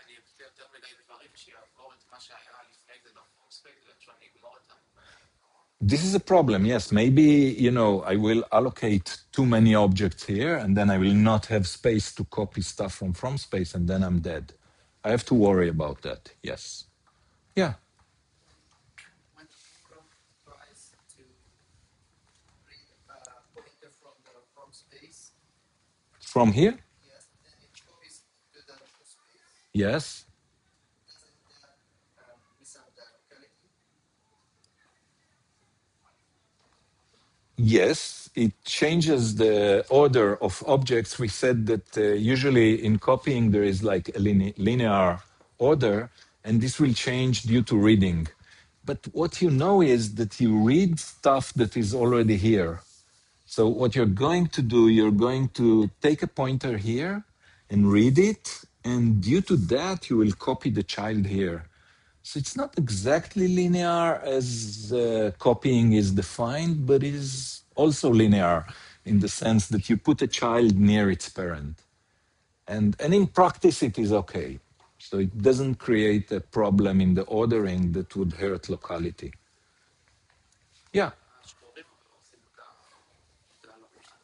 אני אבטא יותר מדי דברים שיעבור את מה שהיה לפני זה בפורם ספייס, ואיכשהו אני אגמור אותם. This is a problem, yes. Maybe, I will allocate too many objects here and then I will not have space to copy stuff from space and then I'm dead. I have to worry about that, yes. Yeah. When the program tries to read a pointer from the from space, From here? yes, then it copies to the space. Yes. Doesn't that miss out the locality? Yes, it changes the order of objects. We said that usually in copying there is like a linear order, and this will change due to reading. But what you know is that you read stuff that is already here. So what you're going to do, you're going to take a pointer here and read it, and due to that, you will copy the child here. So it's not exactly linear as copying is defined, but it is also linear in the sense that you put a child near its parent. And in practice, it is okay. So it doesn't create a problem in the ordering that would hurt locality. Yeah. השחורים אבל לא עושים את הלוקיישן.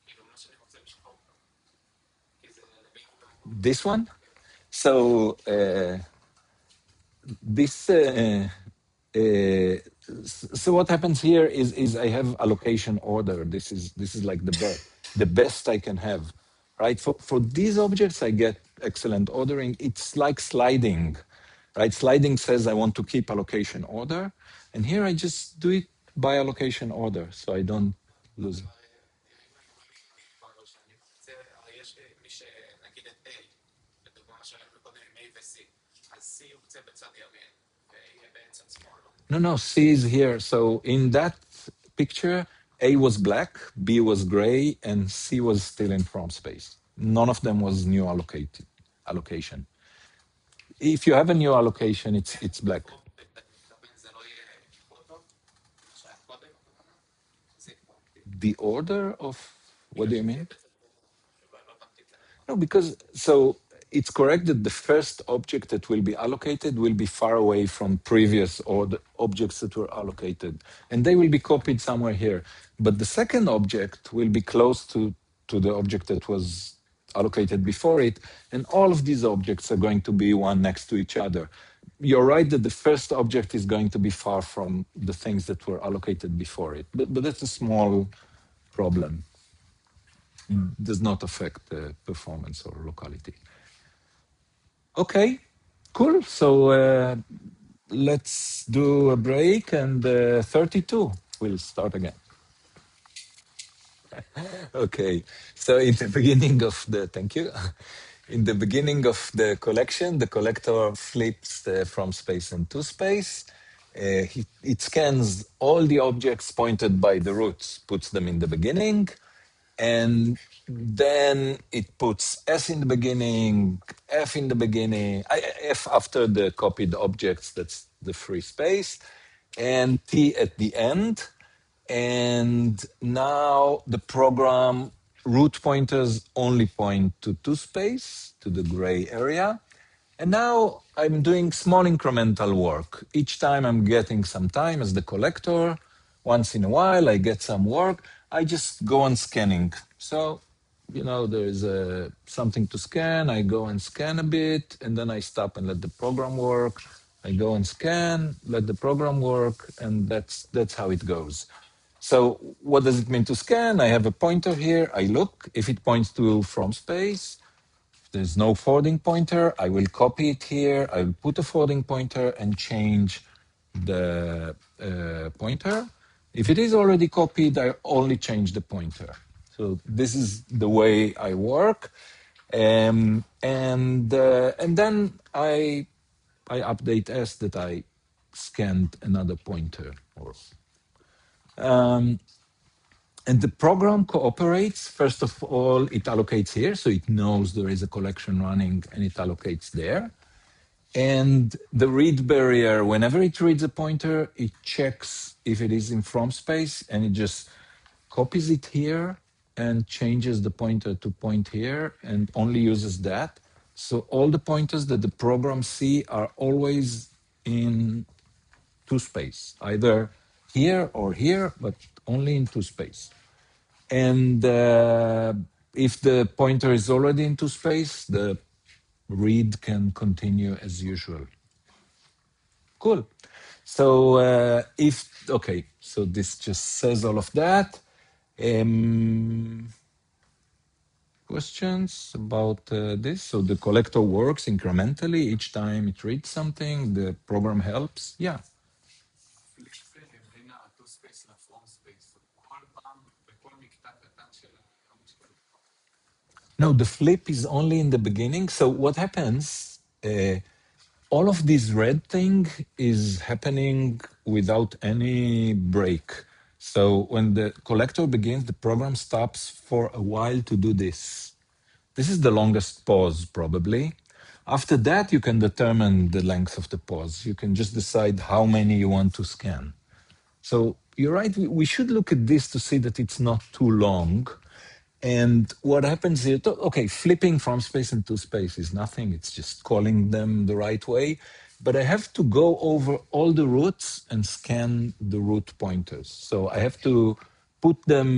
כאילו מה שאני רוצה בשחור. כי זה... This one? So this so what happens here is I have allocation order. This is like the best I can have, right? For these objects, I get excellent ordering. It's like sliding, right? Sliding says I want to keep allocation order, and here I just do it by allocation order, so I don't lose it. הרי יש מי שנגיד את A, בדוגמה שראינו קודם עם A ו-C, אז C יוקצה בצד ימין, ויהיה בעצם שמאל. No, C is here. So in that picture, A was black, B was gray, and C was still in from space. None of them was new allocation. If you have a new allocation, it's black. אני מתכוון זה לא יהיה אוטו, מה שהיה קודם, זה כבר The order of what do you mean? בצד שלא תמתית להם. No, because so it's correct that the first object that will be allocated will be far away from previous or the objects that were allocated, and they will be copied somewhere here. But the second object will be close to the object that was allocated before it, and all of these objects are going to be one next to each other. You're right that the first object is going to be far from the things that were allocated before it, but that's a small problem. Does not affect the performance or locality. Okay, cool. So let's do a break, and 32 will start again. Okay, so in the beginning of the, thank you. In the beginning of the collection, the collector flips from space into space. It scans all the objects pointed by the roots, puts them in the beginning, and then it puts S in the beginning, F in the beginning, F after the copied objects, that's the free space, and T at the end. And now the program root pointers only point to space, to the gray area. And now I'm doing small incremental work. Each time I'm getting some time as the collector. Once in a while, I get some work. I just go on scanning. So, there's something to scan. I go and scan a bit, and then I stop and let the program work. I go and scan, let the program work, and that's how it goes. So what does it mean to scan? I have a pointer here. I look. If it points to from space, there's no forwarding pointer, I will copy it here. I will put a forwarding pointer and change the pointer. If it is already copied, I only change the pointer. So this is the way I work. And then I update S that I scanned another pointer. And the program cooperates. First of all, it allocates here, so it knows there is a collection running and it allocates there. And the read barrier, whenever it reads a pointer, it checks if it is in from space and it just copies it here and changes the pointer to point here and only uses that. So all the pointers that the program see are always in to space, either here or here, but only into space. And if the pointer is already into space, the read can continue as usual. Cool. So okay, so this just says all of that. Questions about this? So the collector works incrementally. Each time it reads something, the program helps. Yeah. בין ה-to space ל-from space, כל פעם, בכל מקטע קטן של המשקל. No, the flip is only in the beginning. So what happens, all of this red thing is happening without any break. So when the collector begins, the program stops for a while to do this. This is the longest pause, probably. After that, you can determine the length of the pause. You can just decide how many you want to scan. So you're right, we should look at this to see that it's not too long. And what happens here, okay, flipping from space into space is nothing. It's just calling them the right way. But I have to go over all the roots and scan the root pointers. So I have to put them,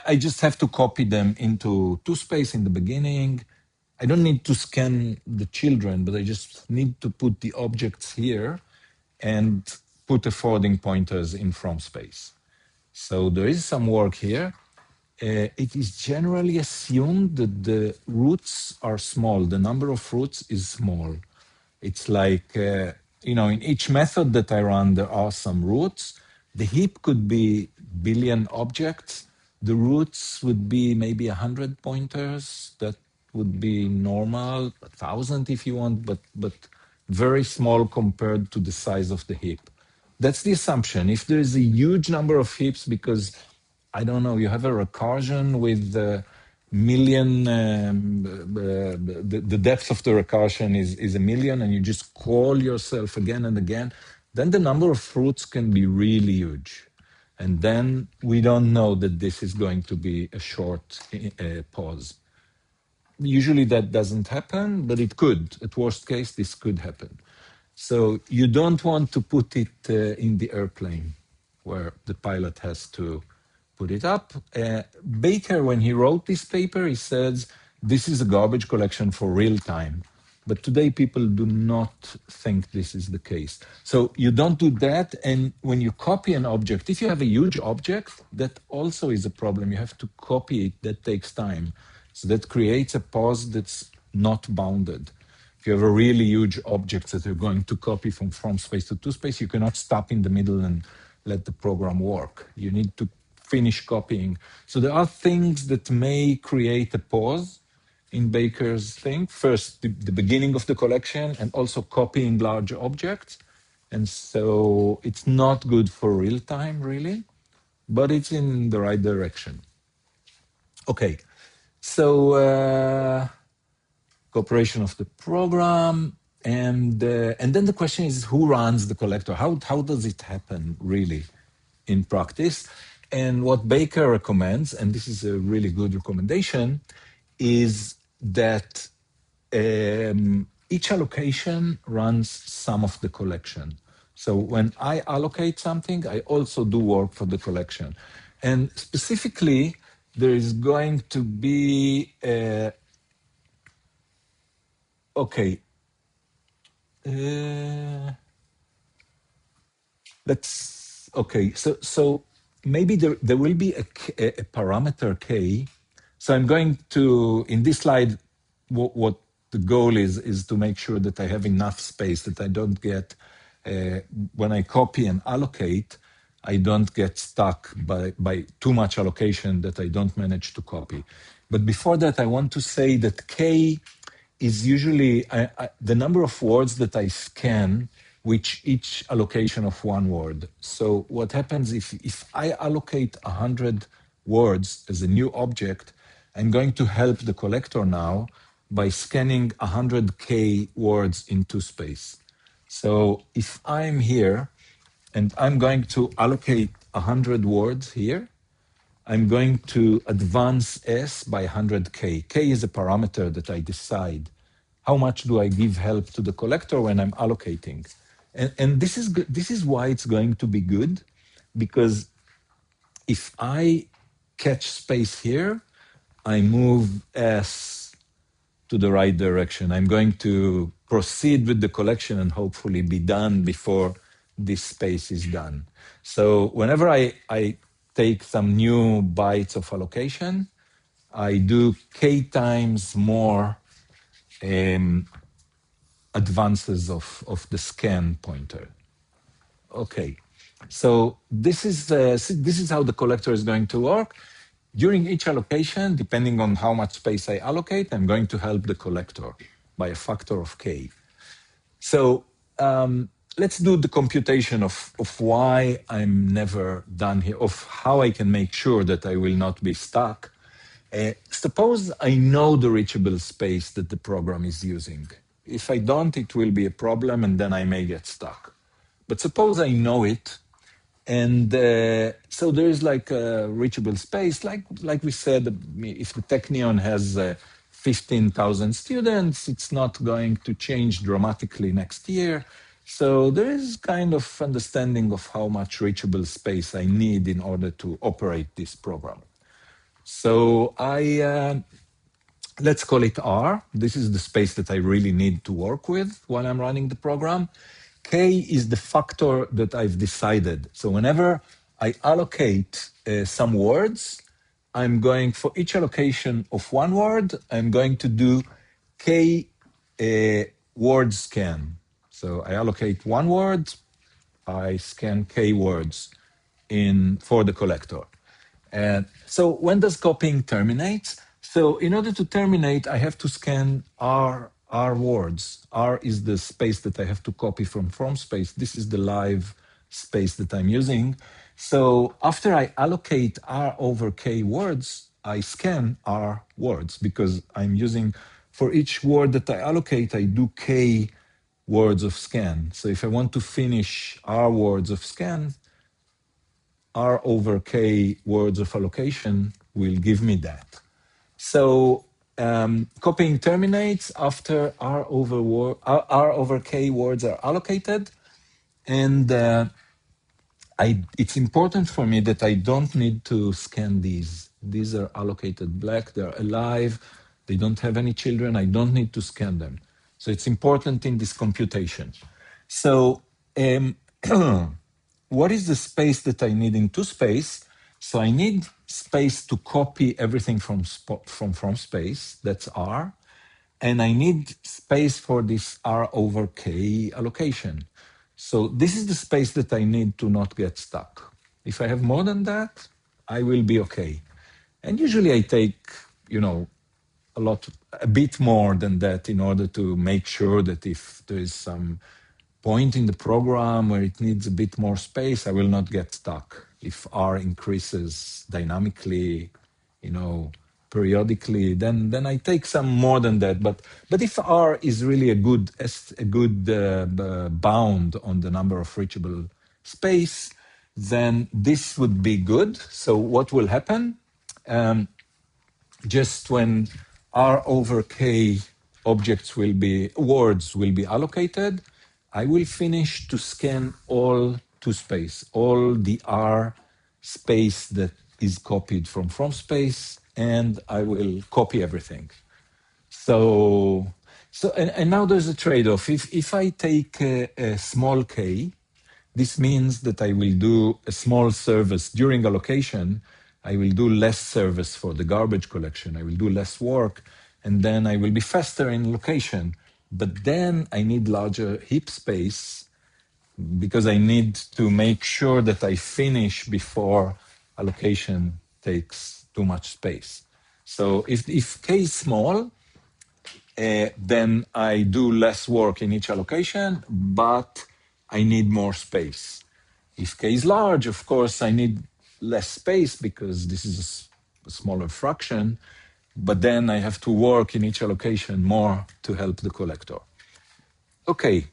I just have to copy them into to space in the beginning. I don't need to scan the children, but I just need to put the objects here and put the forwarding pointers in from space. So there is some work here. It is generally assumed that the roots are small. The number of roots is small. It's like, in each method that I run, there are some roots. The heap could be billion objects. The roots would be maybe 100 pointers. That would be normal, 1,000 if you want, but very small compared to the size of the heap. That's the assumption. If there is a huge number of heaps, because I don't know, you have a recursion with million, the depth of the recursion is a million, and you just call yourself again and again, then the number of fruits can be really huge. And then we don't know that this is going to be a short pause. Usually that doesn't happen, but it could. At worst case, this could happen. So you don't want to put it in the airplane where the pilot has to put it up. Baker, when he wrote this paper, he says this is a garbage collection for real time. But today people do not think this is the case. So you don't do that. And when you copy an object, if you have a huge object, that also is a problem. You have to copy it. That takes time. So that creates a pause that's not bounded. If you have a really huge object that you're going to copy from space to space, you cannot stop in the middle and let the program work. You need to finish copying. So there are things that may create a pause in Baker's thing. First, the beginning of the collection, and also copying large objects. And so it's not good for real time, really, but it's in the right direction. Okay, so cooperation of the program, and then the question is who runs the collector? How does it happen really in practice? And what Baker recommends, and this is a really good recommendation, is that each allocation runs some of the collection. So when I allocate something, I also do work for the collection. And specifically, there is going to be okay. Let's okay. So maybe there will be a parameter k. So I'm going to in this slide. What the goal is to make sure that I have enough space that I don't get when I copy and allocate. I don't get stuck by too much allocation that I don't manage to copy. But before that, I want to say that k is usually the number of words that I scan with each allocation of one word. So what happens if I allocate 100 words as a new object, I'm going to help the collector now by scanning 100K words into space. So if I'm here and I'm going to allocate 100 words here, I'm going to advance S by 100K. K is a parameter that I decide. How much do I give help to the collector when I'm allocating? And this is good. This is why it's going to be good, because if I catch space here, I move S to the right direction. I'm going to proceed with the collection and hopefully be done before this space is done. So whenever I take some new bytes of allocation, I do K times more advances of the scan pointer. Okay, so this is how the collector is going to work. During each allocation, depending on how much space I allocate, I'm going to help the collector by a factor of k. So let's do the computation of why I'm never done here, of how I can make sure that I will not be stuck. Suppose I know the reachable space that the program is using. If I don't, it will be a problem and then I may get stuck. But suppose I know it, and so there is like a reachable space. Like we said, if the Technion has 15,000 students, it's not going to change dramatically next year. So there is kind of understanding of how much reachable space I need in order to operate this program. So I let's call it R. This is the space that I really need to work with while I'm running the program. K is the factor that I've decided. So whenever I allocate some words, I'm going for each allocation of one word, I'm going to do K word scan. So I allocate one word, I scan K words in for the collector. And so when does copying terminate? So in order to terminate, I have to scan R words. R is the space that I have to copy from space. This is the live space that I'm using. So after I allocate R over K words, I scan R words because I'm using, for each word that I allocate, I do K words of scan. So if I want to finish R words of scan, R over K words of allocation will give me that. So copying terminates after R over K words are allocated, and it's important for me that I don't need to scan these. These are allocated black, they're alive, they don't have any children, I don't need to scan them. So it's important in this computation. So what is the space that I need in space? So I need space to copy everything from space, that's R, and I need space for this R over K allocation. So this is the space that I need to not get stuck. If I have more than that, I will be okay. And usually I take, you know, a bit more than that in order to make sure that if there is some point in the program where it needs a bit more space, I will not get stuck. If R increases dynamically, you know, periodically, then I take some more than that. But if R is really a good bound on the number of reachable space, then this would be good. So what will happen? Just when R over K words will be allocated, I will finish to scan all to space, all the R space that is copied from space, and I will copy everything. And now there's a trade-off. If I take a small k, this means that I will do a small service during allocation. I will do less service for the garbage collection. I will do less work, and then I will be faster in location. But then I need larger heap space because I need to make sure that I finish before allocation takes too much space. So if k is small, then I do less work in each allocation, but I need more space. If K is large, of course, I need less space because this is a smaller fraction, but then I have to work in each allocation more to help the collector. Okay.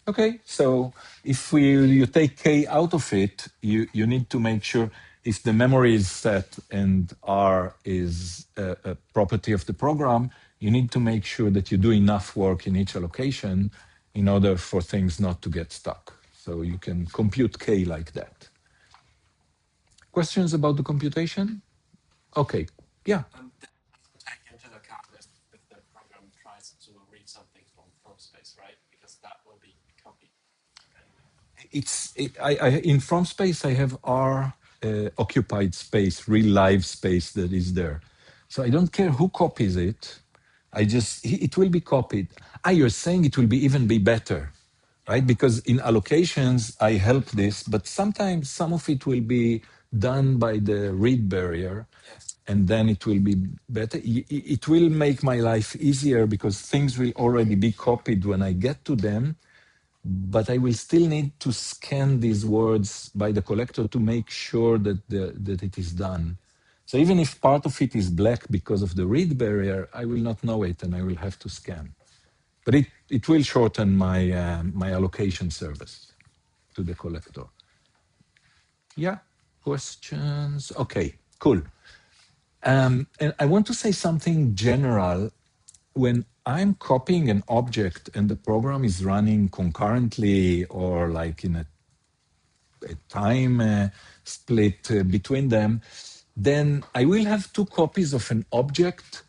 Okay, so if you take K out of it, you need to make sure if the memory is set and R is a property of the program, you need to make sure that you do enough work in each allocation in order for things not to get stuck. So you can compute K like that. Questions about the computation? Okay, yeah. Take into account if the program tries to read something from space, right? Because that will be copied. In from space I have R occupied space, real live space that is there. So I don't care who copies it. It will be copied. You're saying it will even be better, right? Because in allocations I help this, but sometimes some of it will be done by the read barrier, and then it will be better. It will make my life easier because things will already be copied when I get to them, but I will still need to scan these words by the collector to make sure that it is done. So even if part of it is black because of the read barrier, I will not know it and I will have to scan. But it will shorten my allocation service to the collector. Yeah, questions? Okay, cool. And I want to say something general. When I'm copying an object and the program is running concurrently or like in a time split between them, then I will have two copies of an object,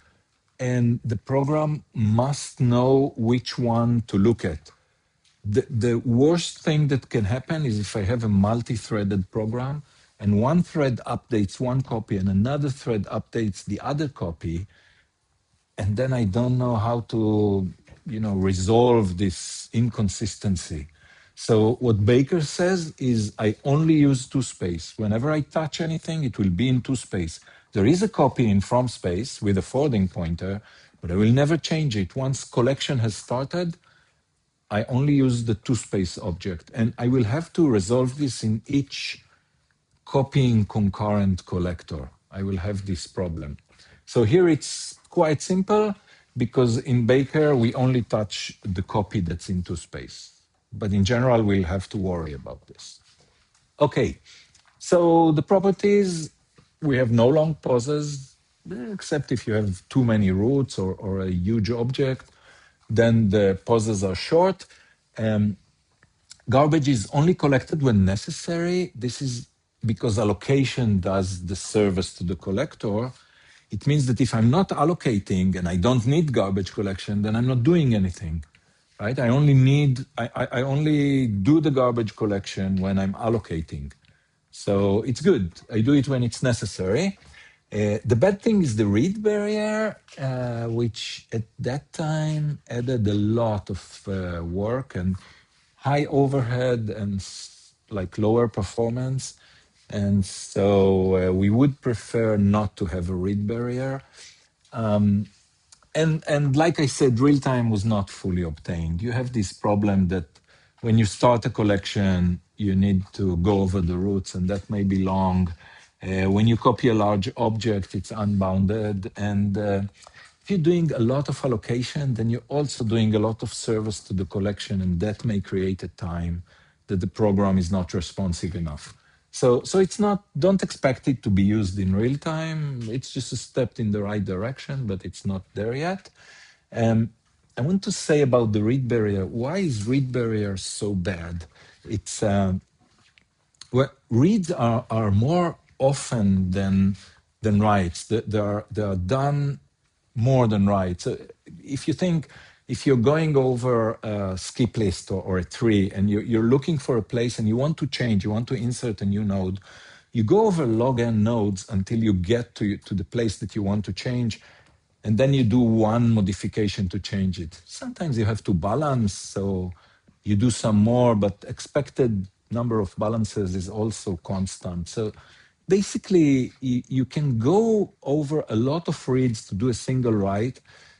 and the program must know which one to look at. The worst thing that can happen is if I have a multi-threaded program and one thread updates one copy and another thread updates the other copy, and then I don't know how to, resolve this inconsistency. So what Baker says is I only use two space. Whenever I touch anything, it will be in two space. There is a copy in from space with a forwarding pointer, but I will never change it. Once collection has started, I only use the two space object, and I will have to resolve this in each copying concurrent collector. I will have this problem. So here it's quite simple because in Baker we only touch the copy that's into space. But in general, we'll have to worry about this. Okay, so the properties, we have no long pauses, except if you have too many roots or a huge object, then the pauses are short. Garbage is only collected when necessary. This is because allocation does the service to the collector. It means that if I'm not allocating and I don't need garbage collection, then I'm not doing anything, right? I only do the garbage collection when I'm allocating. So it's good. I do it when it's necessary. The bad thing is the read barrier, which at that time added a lot of work and high overhead and like lower performance. And so we would prefer not to have a read barrier. And like I said, real time was not fully obtained. You have this problem that when you start a collection, you need to go over the roots, and that may be long. When you copy a large object, it's unbounded. And if you're doing a lot of allocation, then you're also doing a lot of service to the collection, and that may create a time that the program is not responsive enough. So it's not, don't expect it to be used in real time. It's just a step in the right direction, but it's not there yet. I want to say about the read barrier. Why is read barrier so bad? It's well, reads are more often than writes. They are done more than writes. So if you think, if you're going over a skip list or a tree and you're looking for a place and you want to change, you want to insert a new node, you go over log n nodes until you get to the place that you want to change, and then you do one modification to change it. Sometimes you have to balance, so you do some more, but expected number of balances is also constant. So basically, you can go over a lot of reads to do a single write,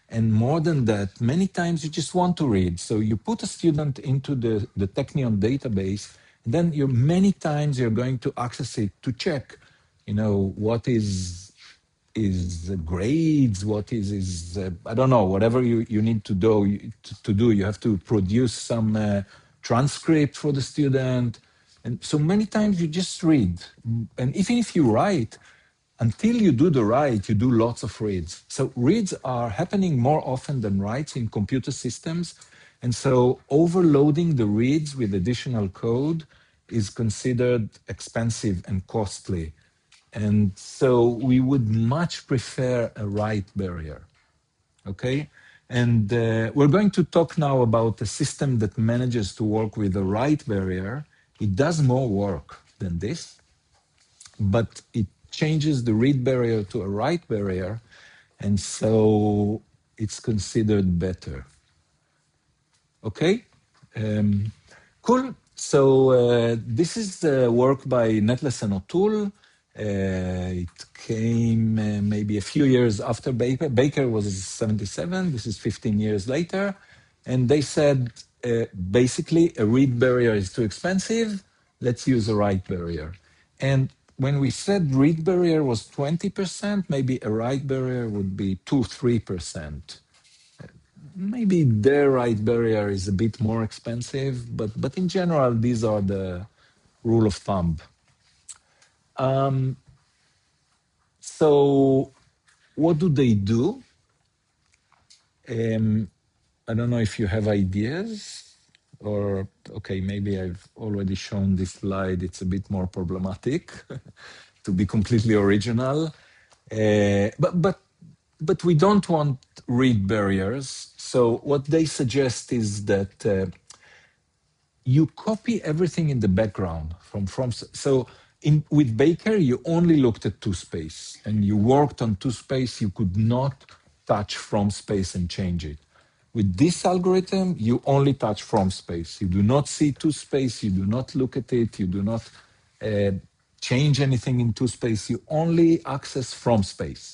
and more than that, many times you just want to read. So you put a student into the Technion database, and then many times you're going to access it to check, what is grades, what is I don't know, whatever you need to do. You have to produce some transcript for the student. And so many times you just read. And even if you write, until you do the write, you do lots of reads. So reads are happening more often than writes in computer systems. And so overloading the reads with additional code is considered expensive and costly. And so we would much prefer a write barrier, okay? And we're going to talk now about a system that manages to work with a write barrier. It does more work than this, but it changes the read barrier to a write barrier, and so it's considered better. Okay? Cool. So this is the work by Netless and O'Toole. It came maybe a few years after Baker. Baker was 77. This is 15 years later. And they said, basically, a read barrier is too expensive. Let's use a write barrier. And when we said read barrier was 20%, maybe a write barrier would be 2-3%. Maybe their right barrier is a bit more expensive, but in general, these are the rule of thumb. So what do they do? I don't know if you have ideas or, okay, maybe I've already shown this slide. It's a bit more problematic to be completely original. But we don't want read barriers. So what they suggest is that you copy everything in the background from so in with Baker you only looked at two space and you worked on two space. You could not touch from space and change it. With this algorithm you only touch from space. You do not see two space, you do not look at it, you do not uh, change anything in two space. You only access from space.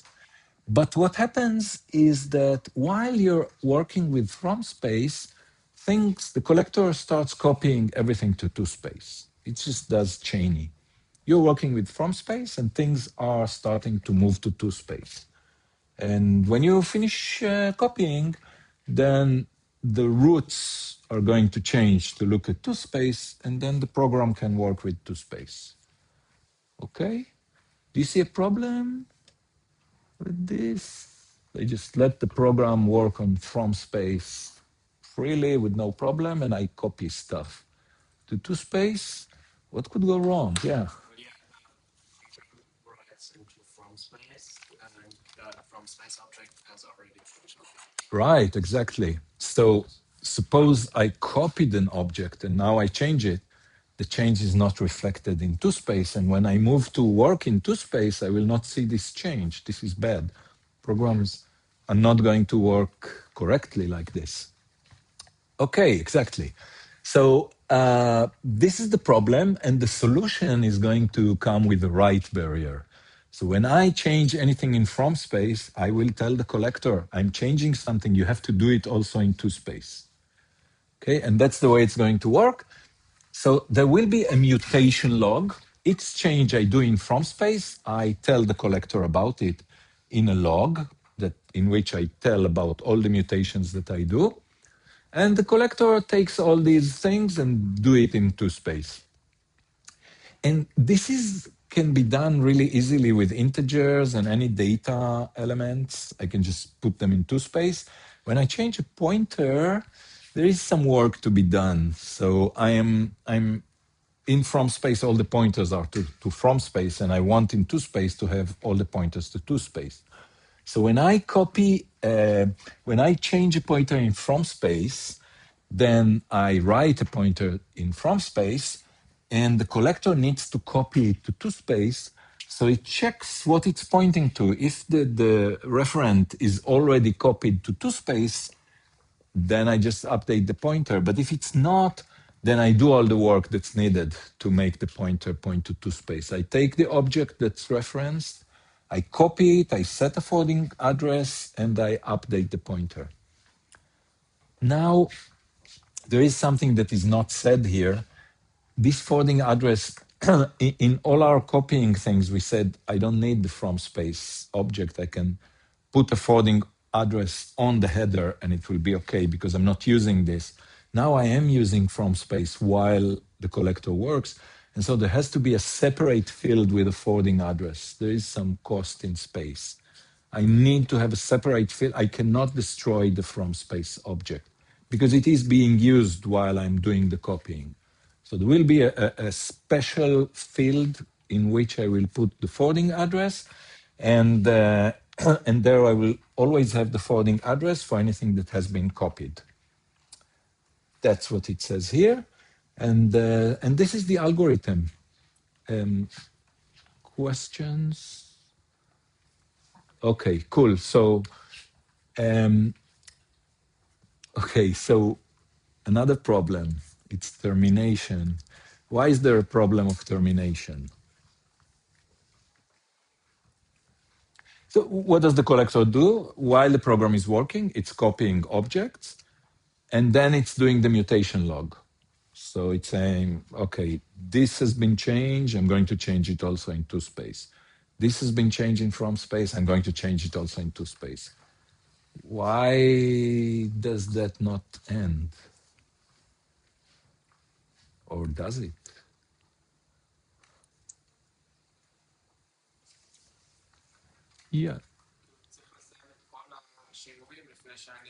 But what happens is that while you're working with from space, the collector starts copying everything to two space. It just does chainy. You're working with from space and things are starting to move to two space. And when you finish copying, then the roots are going to change to look at two space, and then the program can work with two space. Okay? Do you see a problem with this? They just let the program work on from space freely with no problem, and I copy stuff to space. What could go wrong? Yeah. Well, yeah, function writes into from space, and that from space object has already functional. Right, exactly. So suppose I copied an object and now I change it. The change is not reflected in two space. And when I move to work in two space, I will not see this change. This is bad. Programs are not going to work correctly like this. Okay, exactly. So this is the problem, and the solution is going to come with the right barrier. So when I change anything in from space, I will tell the collector, I'm changing something, you have to do it also in two space. Okay, and that's the way it's going to work. So there will be a mutation log. Each change I do in from space, I tell the collector about it in a log that in which I tell about all the mutations that I do. And the collector takes all these things and do it into space. And can be done really easily with integers and any data elements. I can just put them into space. When I change a pointer, there is some work to be done. So I'm in from space, all the pointers are to from space, and I want in two space to have all the pointers to two space. So when I change a pointer in from space, then I write a pointer in from space, and the collector needs to copy it to two space. So it checks what it's pointing to. If the referent is already copied to two space, then I just update the pointer. But if it's not, then I do all the work that's needed to make the pointer point to two space. I take the object that's referenced, I copy it, I set a forwarding address, and I update the pointer. Now, there is something that is not said here. This forwarding address, in all our copying things, we said, I don't need the from space object. I can put a forwarding address on the header and it will be okay because I'm not using this. Now I am using from space while the collector works. And so there has to be a separate field with a forwarding address. There is some cost in space. I need to have a separate field. I cannot destroy the from space object because it is being used while I'm doing the copying. So there will be a special field in which I will put the forwarding address, and and there I will always have the forwarding address for anything that has been copied. That's what it says here, and this is the algorithm. Questions? Okay, cool. So, okay, so another problem. It's termination. Why is there a problem of termination? So what does the collector do? While the program is working, it's copying objects, and then it's doing the mutation log. So it's saying, okay, this has been changed. I'm going to change it also into space. This has been changing from space. I'm going to change it also into space. Why does that not end? Or does it? Yeah. צריך לסיים את כל השינויים לפני שאני,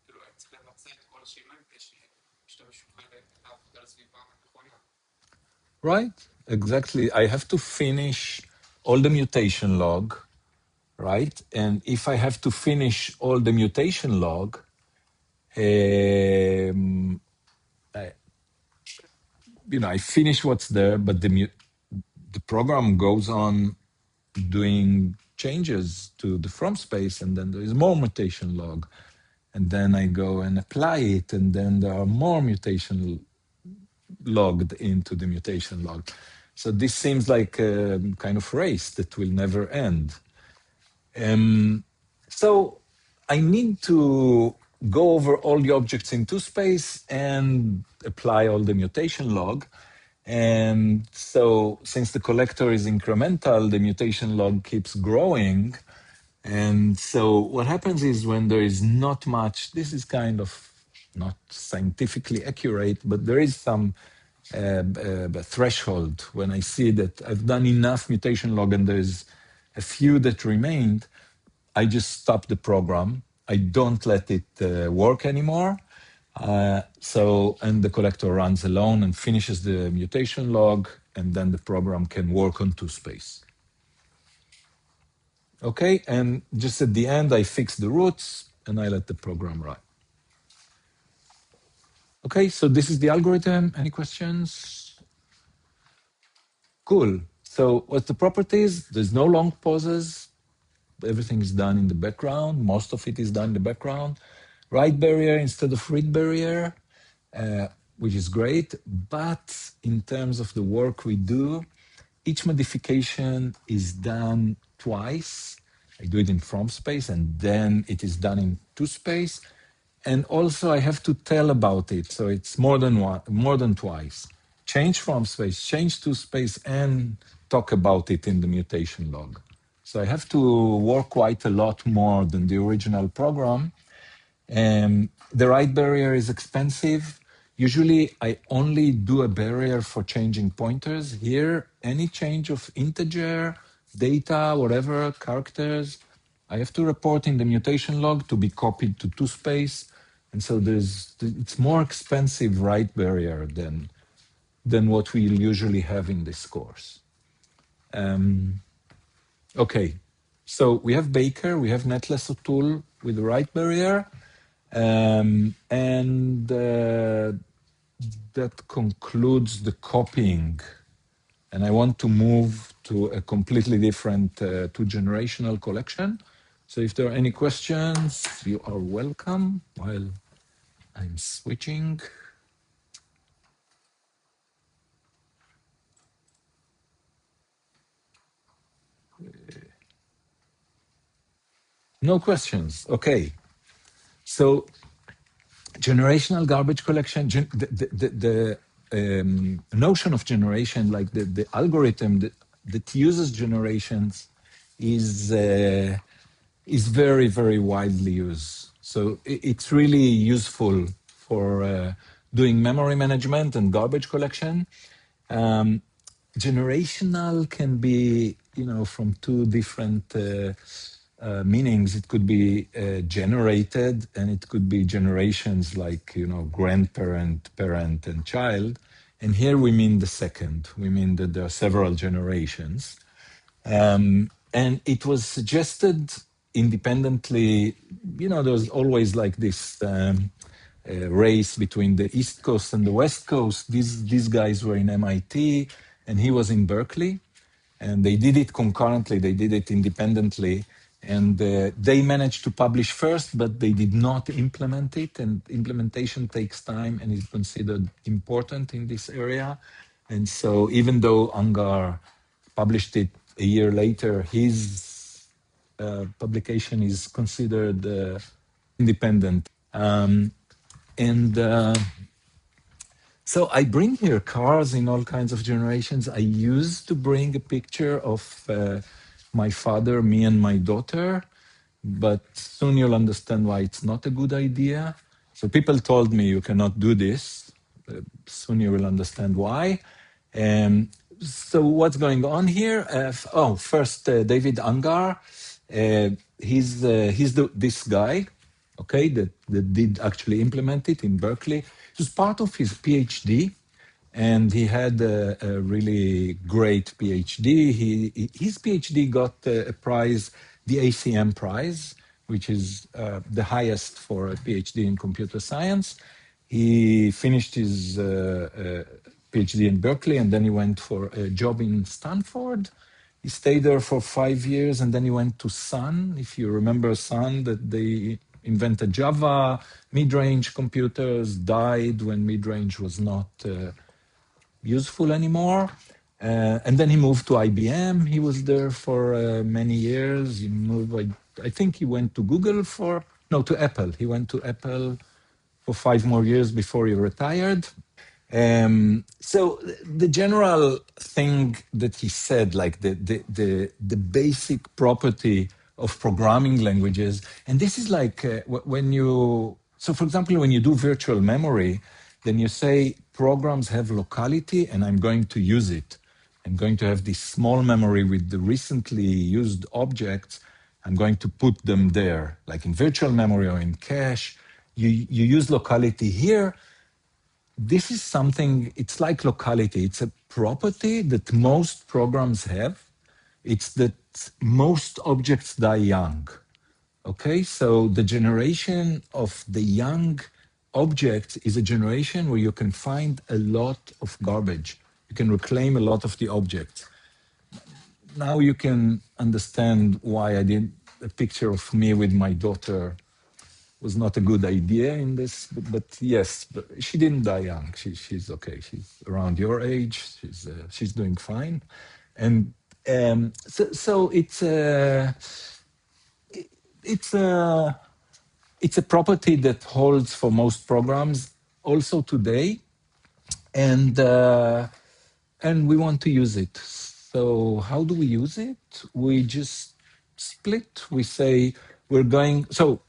כאילו, צריך לבצע את כל השינויים כדי שישתמשו לעבוד על הסביבה הנכונה. Right? Exactly. I have to finish all the mutation log, right? And if I have to finish all the mutation log, I, I finish what's there, but the program goes on doing changes to the from space, and then there is more mutation log, and then I go and apply it, and then there are more mutation logged into the mutation log. So this seems like a kind of race that will never end. So I need to go over all the objects into space and apply all the mutation log. And so since the collector is incremental, the mutation log keeps growing. And so what happens is when there is not much, this is kind of not scientifically accurate, but there is some threshold when I see that I've done enough mutation log and there's a few that remained, I just stop the program. I don't let it work anymore. And the collector runs alone and finishes the mutation log, and then the program can work on space. Okay, and just at the end, I fix the roots and I let the program run. Okay, so this is the algorithm. Any questions? Cool. So what's the properties? There's no long pauses. Everything is done in the background. Most of it is done in the background. Write barrier instead of read barrier, which is great. But in terms of the work we do, each modification is done twice. I do it in from space, and then it is done in to space. And also I have to tell about it. So it's more than twice. Change from space, change to space, and talk about it in the mutation log. So I have to work quite a lot more than the original program. The write barrier is expensive. Usually I only do a barrier for changing pointers. Here, any change of integer, data, whatever, characters, I have to report in the mutation log to be copied to space. And so it's more expensive write barrier than what we usually have in this course. Okay, so we have Baker, we have Netless tool with the write barrier. And that concludes the copying. And I want to move to a completely different two-generational collection. So if there are any questions, you are welcome while I'm switching. No questions. Okay. So generational garbage collection, the notion of generation, like the algorithm that uses generations is very, very widely used. So it's really useful for doing memory management and garbage collection. Generational can be, from two different meanings. It could be generated, and it could be generations like, grandparent, parent, and child. And here we mean the second. We mean that there are several generations. And it was suggested independently. There's always like this race between the East Coast and the West Coast. These guys were in MIT, and he was in Berkeley. And they did it concurrently, they did it independently. And they managed to publish first, but they did not implement it. And implementation takes time and is considered important in this area. And so even though Angar published it a year later, his publication is considered independent. And so I bring here cars in all kinds of generations. I used to bring a picture of my father, me, and my daughter, but soon you'll understand why it's not a good idea. So people told me you cannot do this. Soon you will understand why. So what's going on here? First, David Angar. He's this guy, okay, that did actually implement it in Berkeley. It was part of his PhD. and he had a really great PhD. His PhD got a prize, the ACM prize, which is the highest for a PhD in computer science. He finished his PhD in Berkeley, and then he went for a job in Stanford. He stayed there for 5 years, and then he went to Sun. If you remember Sun, that they invented Java, mid-range computers, died when mid-range was not useful anymore. And then he moved to IBM. He was there for many years. He moved, I think he went to Google for, no, to Apple. He went to Apple for 5 more years before he retired. So the general thing that he said, like the basic property of programming languages, and this is like when you, so for example, when you do virtual memory, then you say programs have locality and I'm going to use it. I'm going to have this small memory with the recently used objects. I'm going to put them there, like in virtual memory or in cache. You use locality here. This is something, it's like locality. It's a property that most programs have. It's that most objects die young. Okay, so the generation of the young objects is a generation where you can find a lot of garbage. You can reclaim a lot of the objects. Now you can understand why I did a picture of me with my daughter was not a good idea in this, but yes, but she didn't die young. She's okay. She's around your age. She's doing fine, and so it's a it's a property that holds for most programs also today, and we want to use it. So how do we use it? We just split. We say we're going. So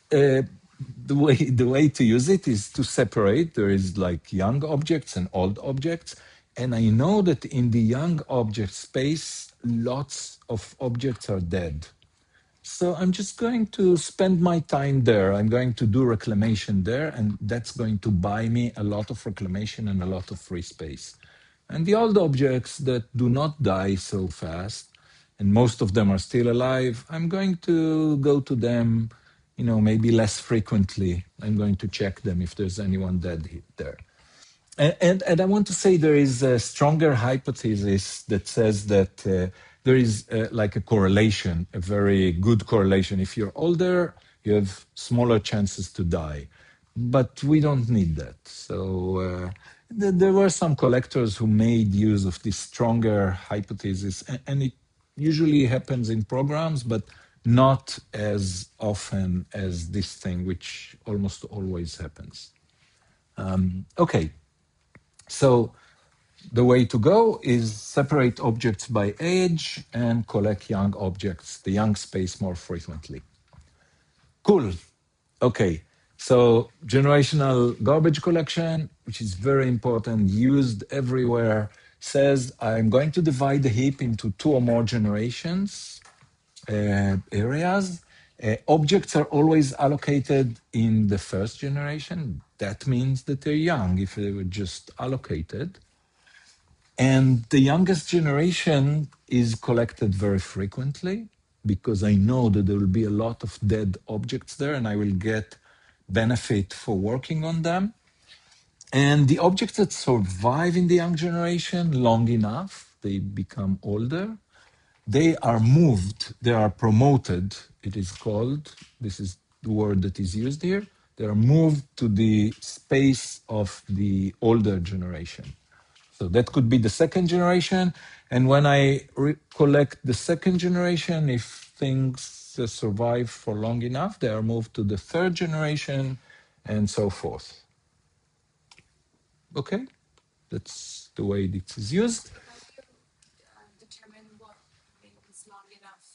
the way to use it is to separate. There is like young objects and old objects, and I know that in the young object space, lots of objects are dead. So I'm just going to spend my time there. I'm going to do reclamation there, and that's going to buy me a lot of reclamation and a lot of free space. And the old objects that do not die so fast, and most of them are still alive, I'm going to go to them, maybe less frequently. I'm going to check them if there's anyone dead there. And I want to say there is a stronger hypothesis that says that there is like a correlation, a very good correlation. If you're older, you have smaller chances to die. But we don't need that. So there were some collectors who made use of this stronger hypothesis, and it usually happens in programs, but not as often as this thing, which almost always happens. Okay. So the way to go is separate objects by age and collect young objects, the young space, more frequently. Cool. Okay. So generational garbage collection, which is very important, used everywhere, says I'm going to divide the heap into 2 or more generations, areas. Objects are always allocated in the first generation. That means that they're young if they were just allocated. And the youngest generation is collected very frequently because I know that there will be a lot of dead objects there and I will get benefit for working on them. And the objects that survive in the young generation long enough, they become older, they are moved, they are promoted, it is called, this is the word that is used here, they are moved to the space of the older generation. So that could be the second generation. And when I collect the second generation, if things survive for long enough, they are moved to the third generation and so forth. Okay? That's the way it is used. How do you determine what means long enough?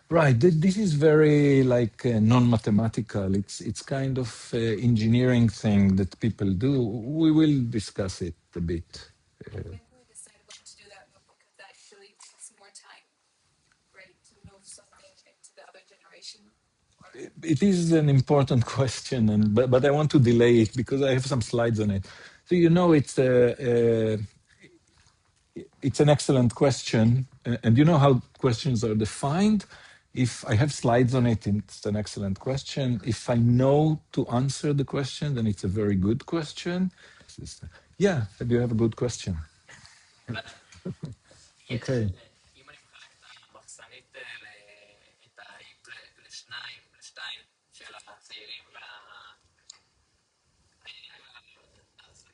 Right. This is very like non-mathematical. It's kind of engineering thing that people do. We will discuss it a bit. When do we decide when to do that move? Because that actually takes more time, right, to move something into the other generation? It is an important question, but I want to delay it because I have some slides on it. So it's an excellent question, and you know how questions are defined. If I have slides on it, it's an excellent question. If I know to answer the question, then it's a very good question. Yeah, do you have a good question? Okay. אם אני מחלק את המחסנית את ה-heap לשתיים של הצעירים אז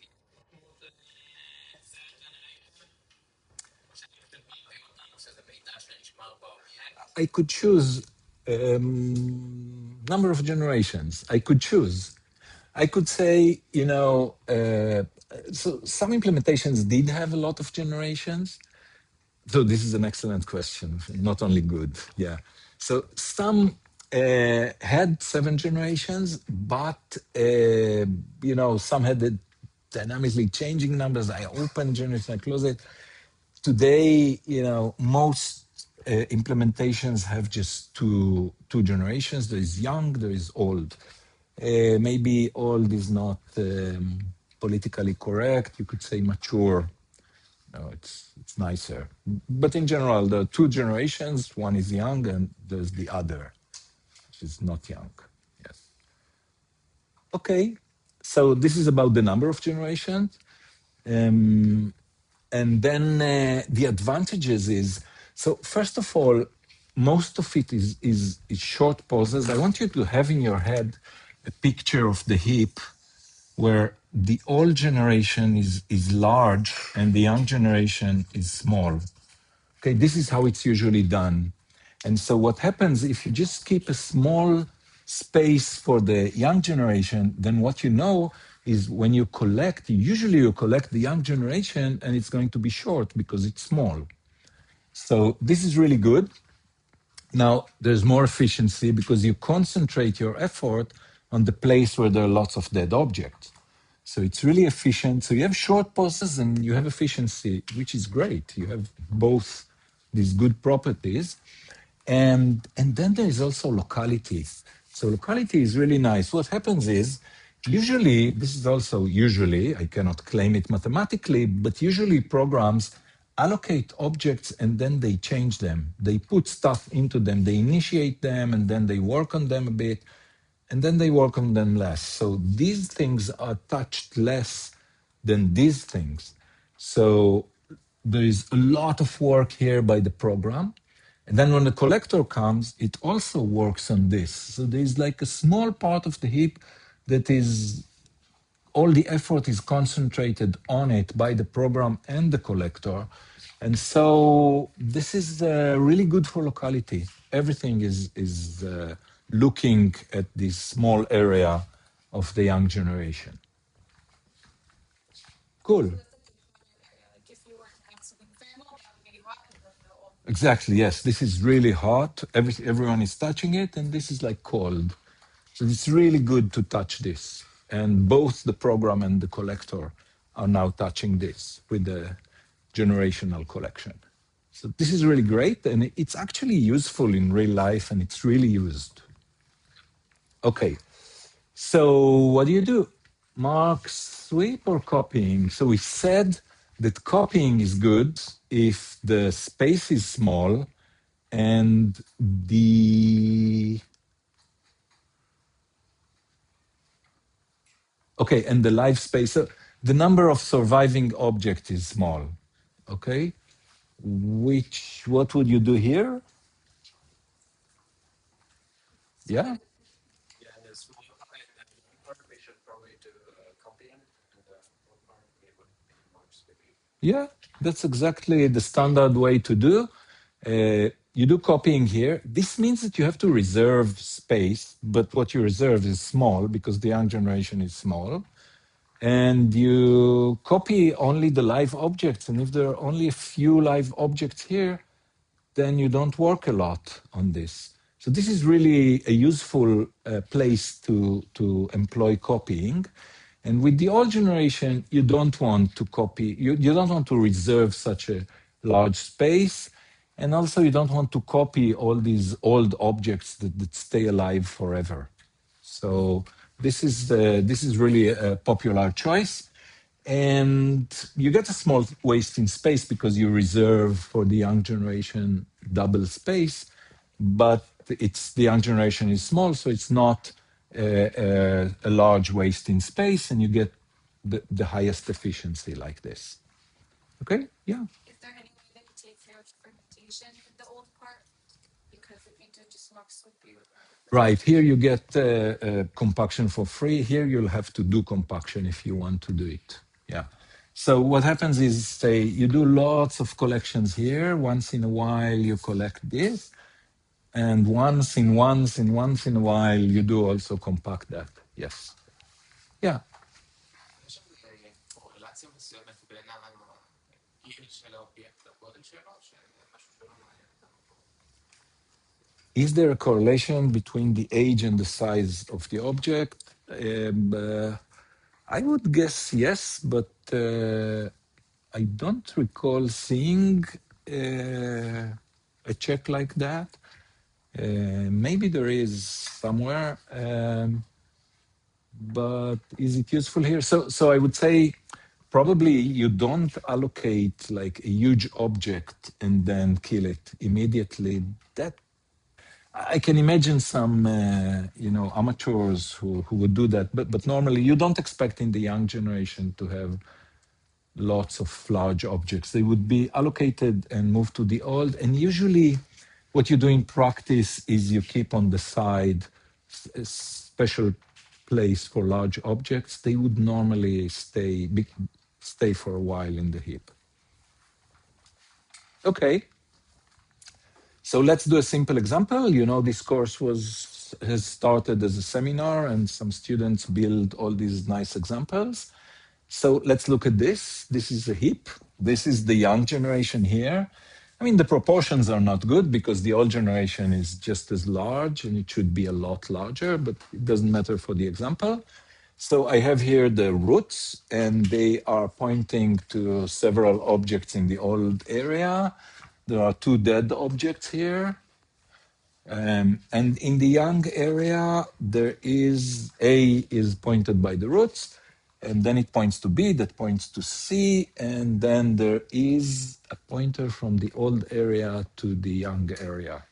I could choose number of generations. I could choose. I could say, so some implementations did have a lot of generations. So this is an excellent question, not only good. Yeah. So some had 7 generations, but some had the dynamically changing numbers. I open generation, I close it. Today, most implementations have just two generations. There is young, there is old. Maybe old is not politically correct. You could say mature. No, it's nicer. But in general, there are 2 generations. One is young, and there's the other, which is not young. Yes. Okay. So this is about the number of generations. And then the advantages is, so first of all, most of it is short pauses. I want you to have in your head a picture of the heap where the old generation is large and the young generation is small. Okay, this is how it's usually done. And so what happens if you just keep a small space for the young generation, then what you know is when you collect, usually you collect the young generation and it's going to be short because it's small. So this is really good. Now there's more efficiency because you concentrate your effort on the place where there are lots of dead objects. So it's really efficient. So you have short pauses and you have efficiency, which is great. You have both these good properties. And then there is also locality. So locality is really nice. What happens is, usually, this is also usually, I cannot claim it mathematically, but usually programs allocate objects and then they change them. They put stuff into them, they initiate them, and then they work on them a bit, and then they work on them less. So these things are touched less than these things. So there is a lot of work here by the program. And then when the collector comes, it also works on this. So there's like a small part of the heap that is, all the effort is concentrated on it by the program and the collector. And so this is really good for locality. Everything is looking at this small area of the young generation. Cool. Like if you were to have something thermal, that would be hot, and then the old. Exactly, yes. This is really hot. Everyone is touching it, and this is like cold. So it's really good to touch this. And both the program and the collector are now touching this with the generational collection. So this is really great, and it's actually useful in real life, and it's really used. Okay, so what do? Mark sweep or copying? So we said that copying is good if the space is small and and the live space, so the number of surviving objects is small. Okay, what would you do here? Yeah. Yeah, the small part and the long part, we should probably do copying, and the long part we would be more sweeping. Yeah, that's exactly the standard way to do. You do copying here. This means that you have to reserve space, but what you reserve is small because the young generation is small. And you copy only the live objects. And if there are only a few live objects here, then you don't work a lot on this. So this is really a useful place to employ copying. And with the old generation, you don't want to copy, you don't want to reserve such a large space. And also you don't want to copy all these old objects that stay alive forever. So this is really a popular choice. And you get a small waste in space because you reserve for the young generation double space, but it's the young generation is small, so it's not a large waste in space, and you get the highest efficiency like this. Okay, yeah. Is there any way that you take care of fermentation in the old part? Because if you do, just mix with you. Right, here you get compaction for free. Here you'll have to do compaction if you want to do it. Yeah. So what happens is, say, you do lots of collections here. Once in a while, you collect this. And once in a while, you do also compact that. Yes. Yeah. יש קורלציה מסוימת בין הגיל של האובייקט לגודל שלו, שמשהו שלא מעניין אותנו. Is there a correlation between the age and the size of the object? I would guess yes, but I don't recall seeing a check like that. Maybe there is somewhere, but is it useful here? So I would say probably you don't allocate like a huge object and then kill it immediately. That I can imagine some, amateurs who would do that, but normally you don't expect in the young generation to have lots of large objects. They would be allocated and moved to the old. And usually, what you do in practice is you keep on the side a special place for large objects. They would normally stay for a while in the heap. Okay. So let's do a simple example. You know, this course has started as a seminar, and some students build all these nice examples. So let's look at this. This is a heap. This is the young generation here. I mean, the proportions are not good because the old generation is just as large and it should be a lot larger, but it doesn't matter for the example. So I have here the roots, and they are pointing to several objects in the old area. There are two dead objects here. And in the young area, there is A is pointed by the roots, and then it points to B, that points to C, and then there is a pointer from the old area to the young area.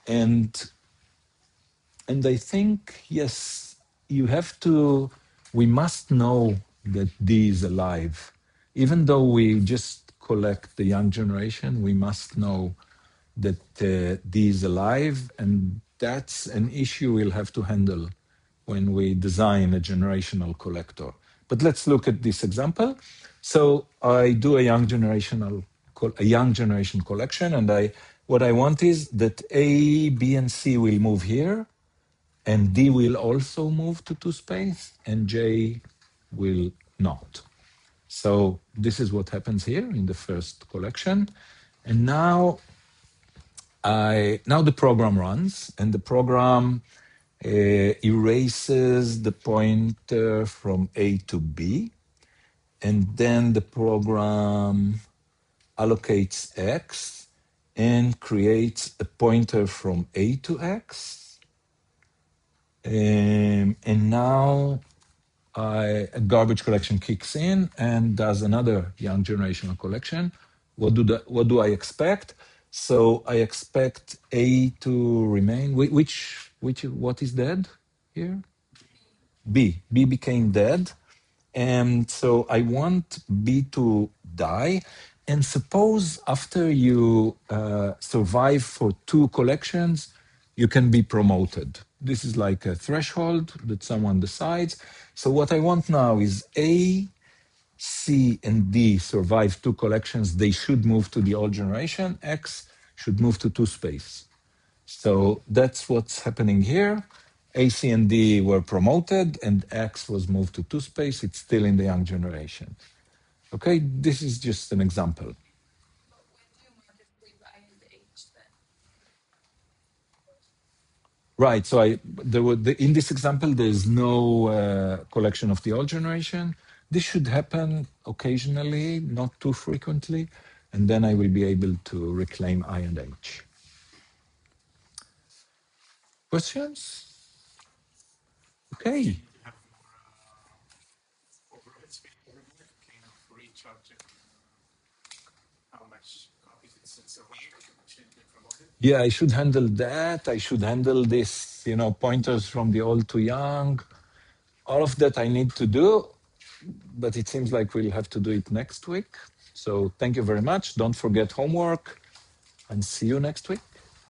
And I think, yes, we must know that D is alive. Even though we just collect the young generation, we must know that D is alive, and that's an issue we'll have to handle when we design a generational collector. But let's look at this example. So I do a young generation collection, and what I want is that A, B, and C will move here, and D will also move to two space, and J will not. So this is what happens here in the first collection. And now the program runs, and the program erases the pointer from A to B, and then the program allocates X and creates a pointer from A to X. And now a garbage collection kicks in and does another young generational collection. What do I expect? So I expect A to remain. What is dead here? B. B became dead. And so I want B to die. And suppose after you survive for two collections, you can be promoted. This is like a threshold that someone decides. So what I want now is A, C, and D survive two collections. They should move to the old generation. X should move to two space. So that's what's happening here. A, C, and D were promoted, and X was moved to two space. It's still in the young generation. Okay, this is just an example. But when do you mark it between I and H then? Right. So in this example, there is no collection of the old generation. This should happen occasionally, not too frequently, and then I will be able to reclaim I and H. Questions? Okay. You have more overheads being removed. charge it? How much copies it's a rank should be promoted? Yeah, I should handle that. I should handle this, pointers from the old to young. All of that I need to do, but it seems like we'll have to do it next week. So thank you very much. Don't forget homework and see you next week.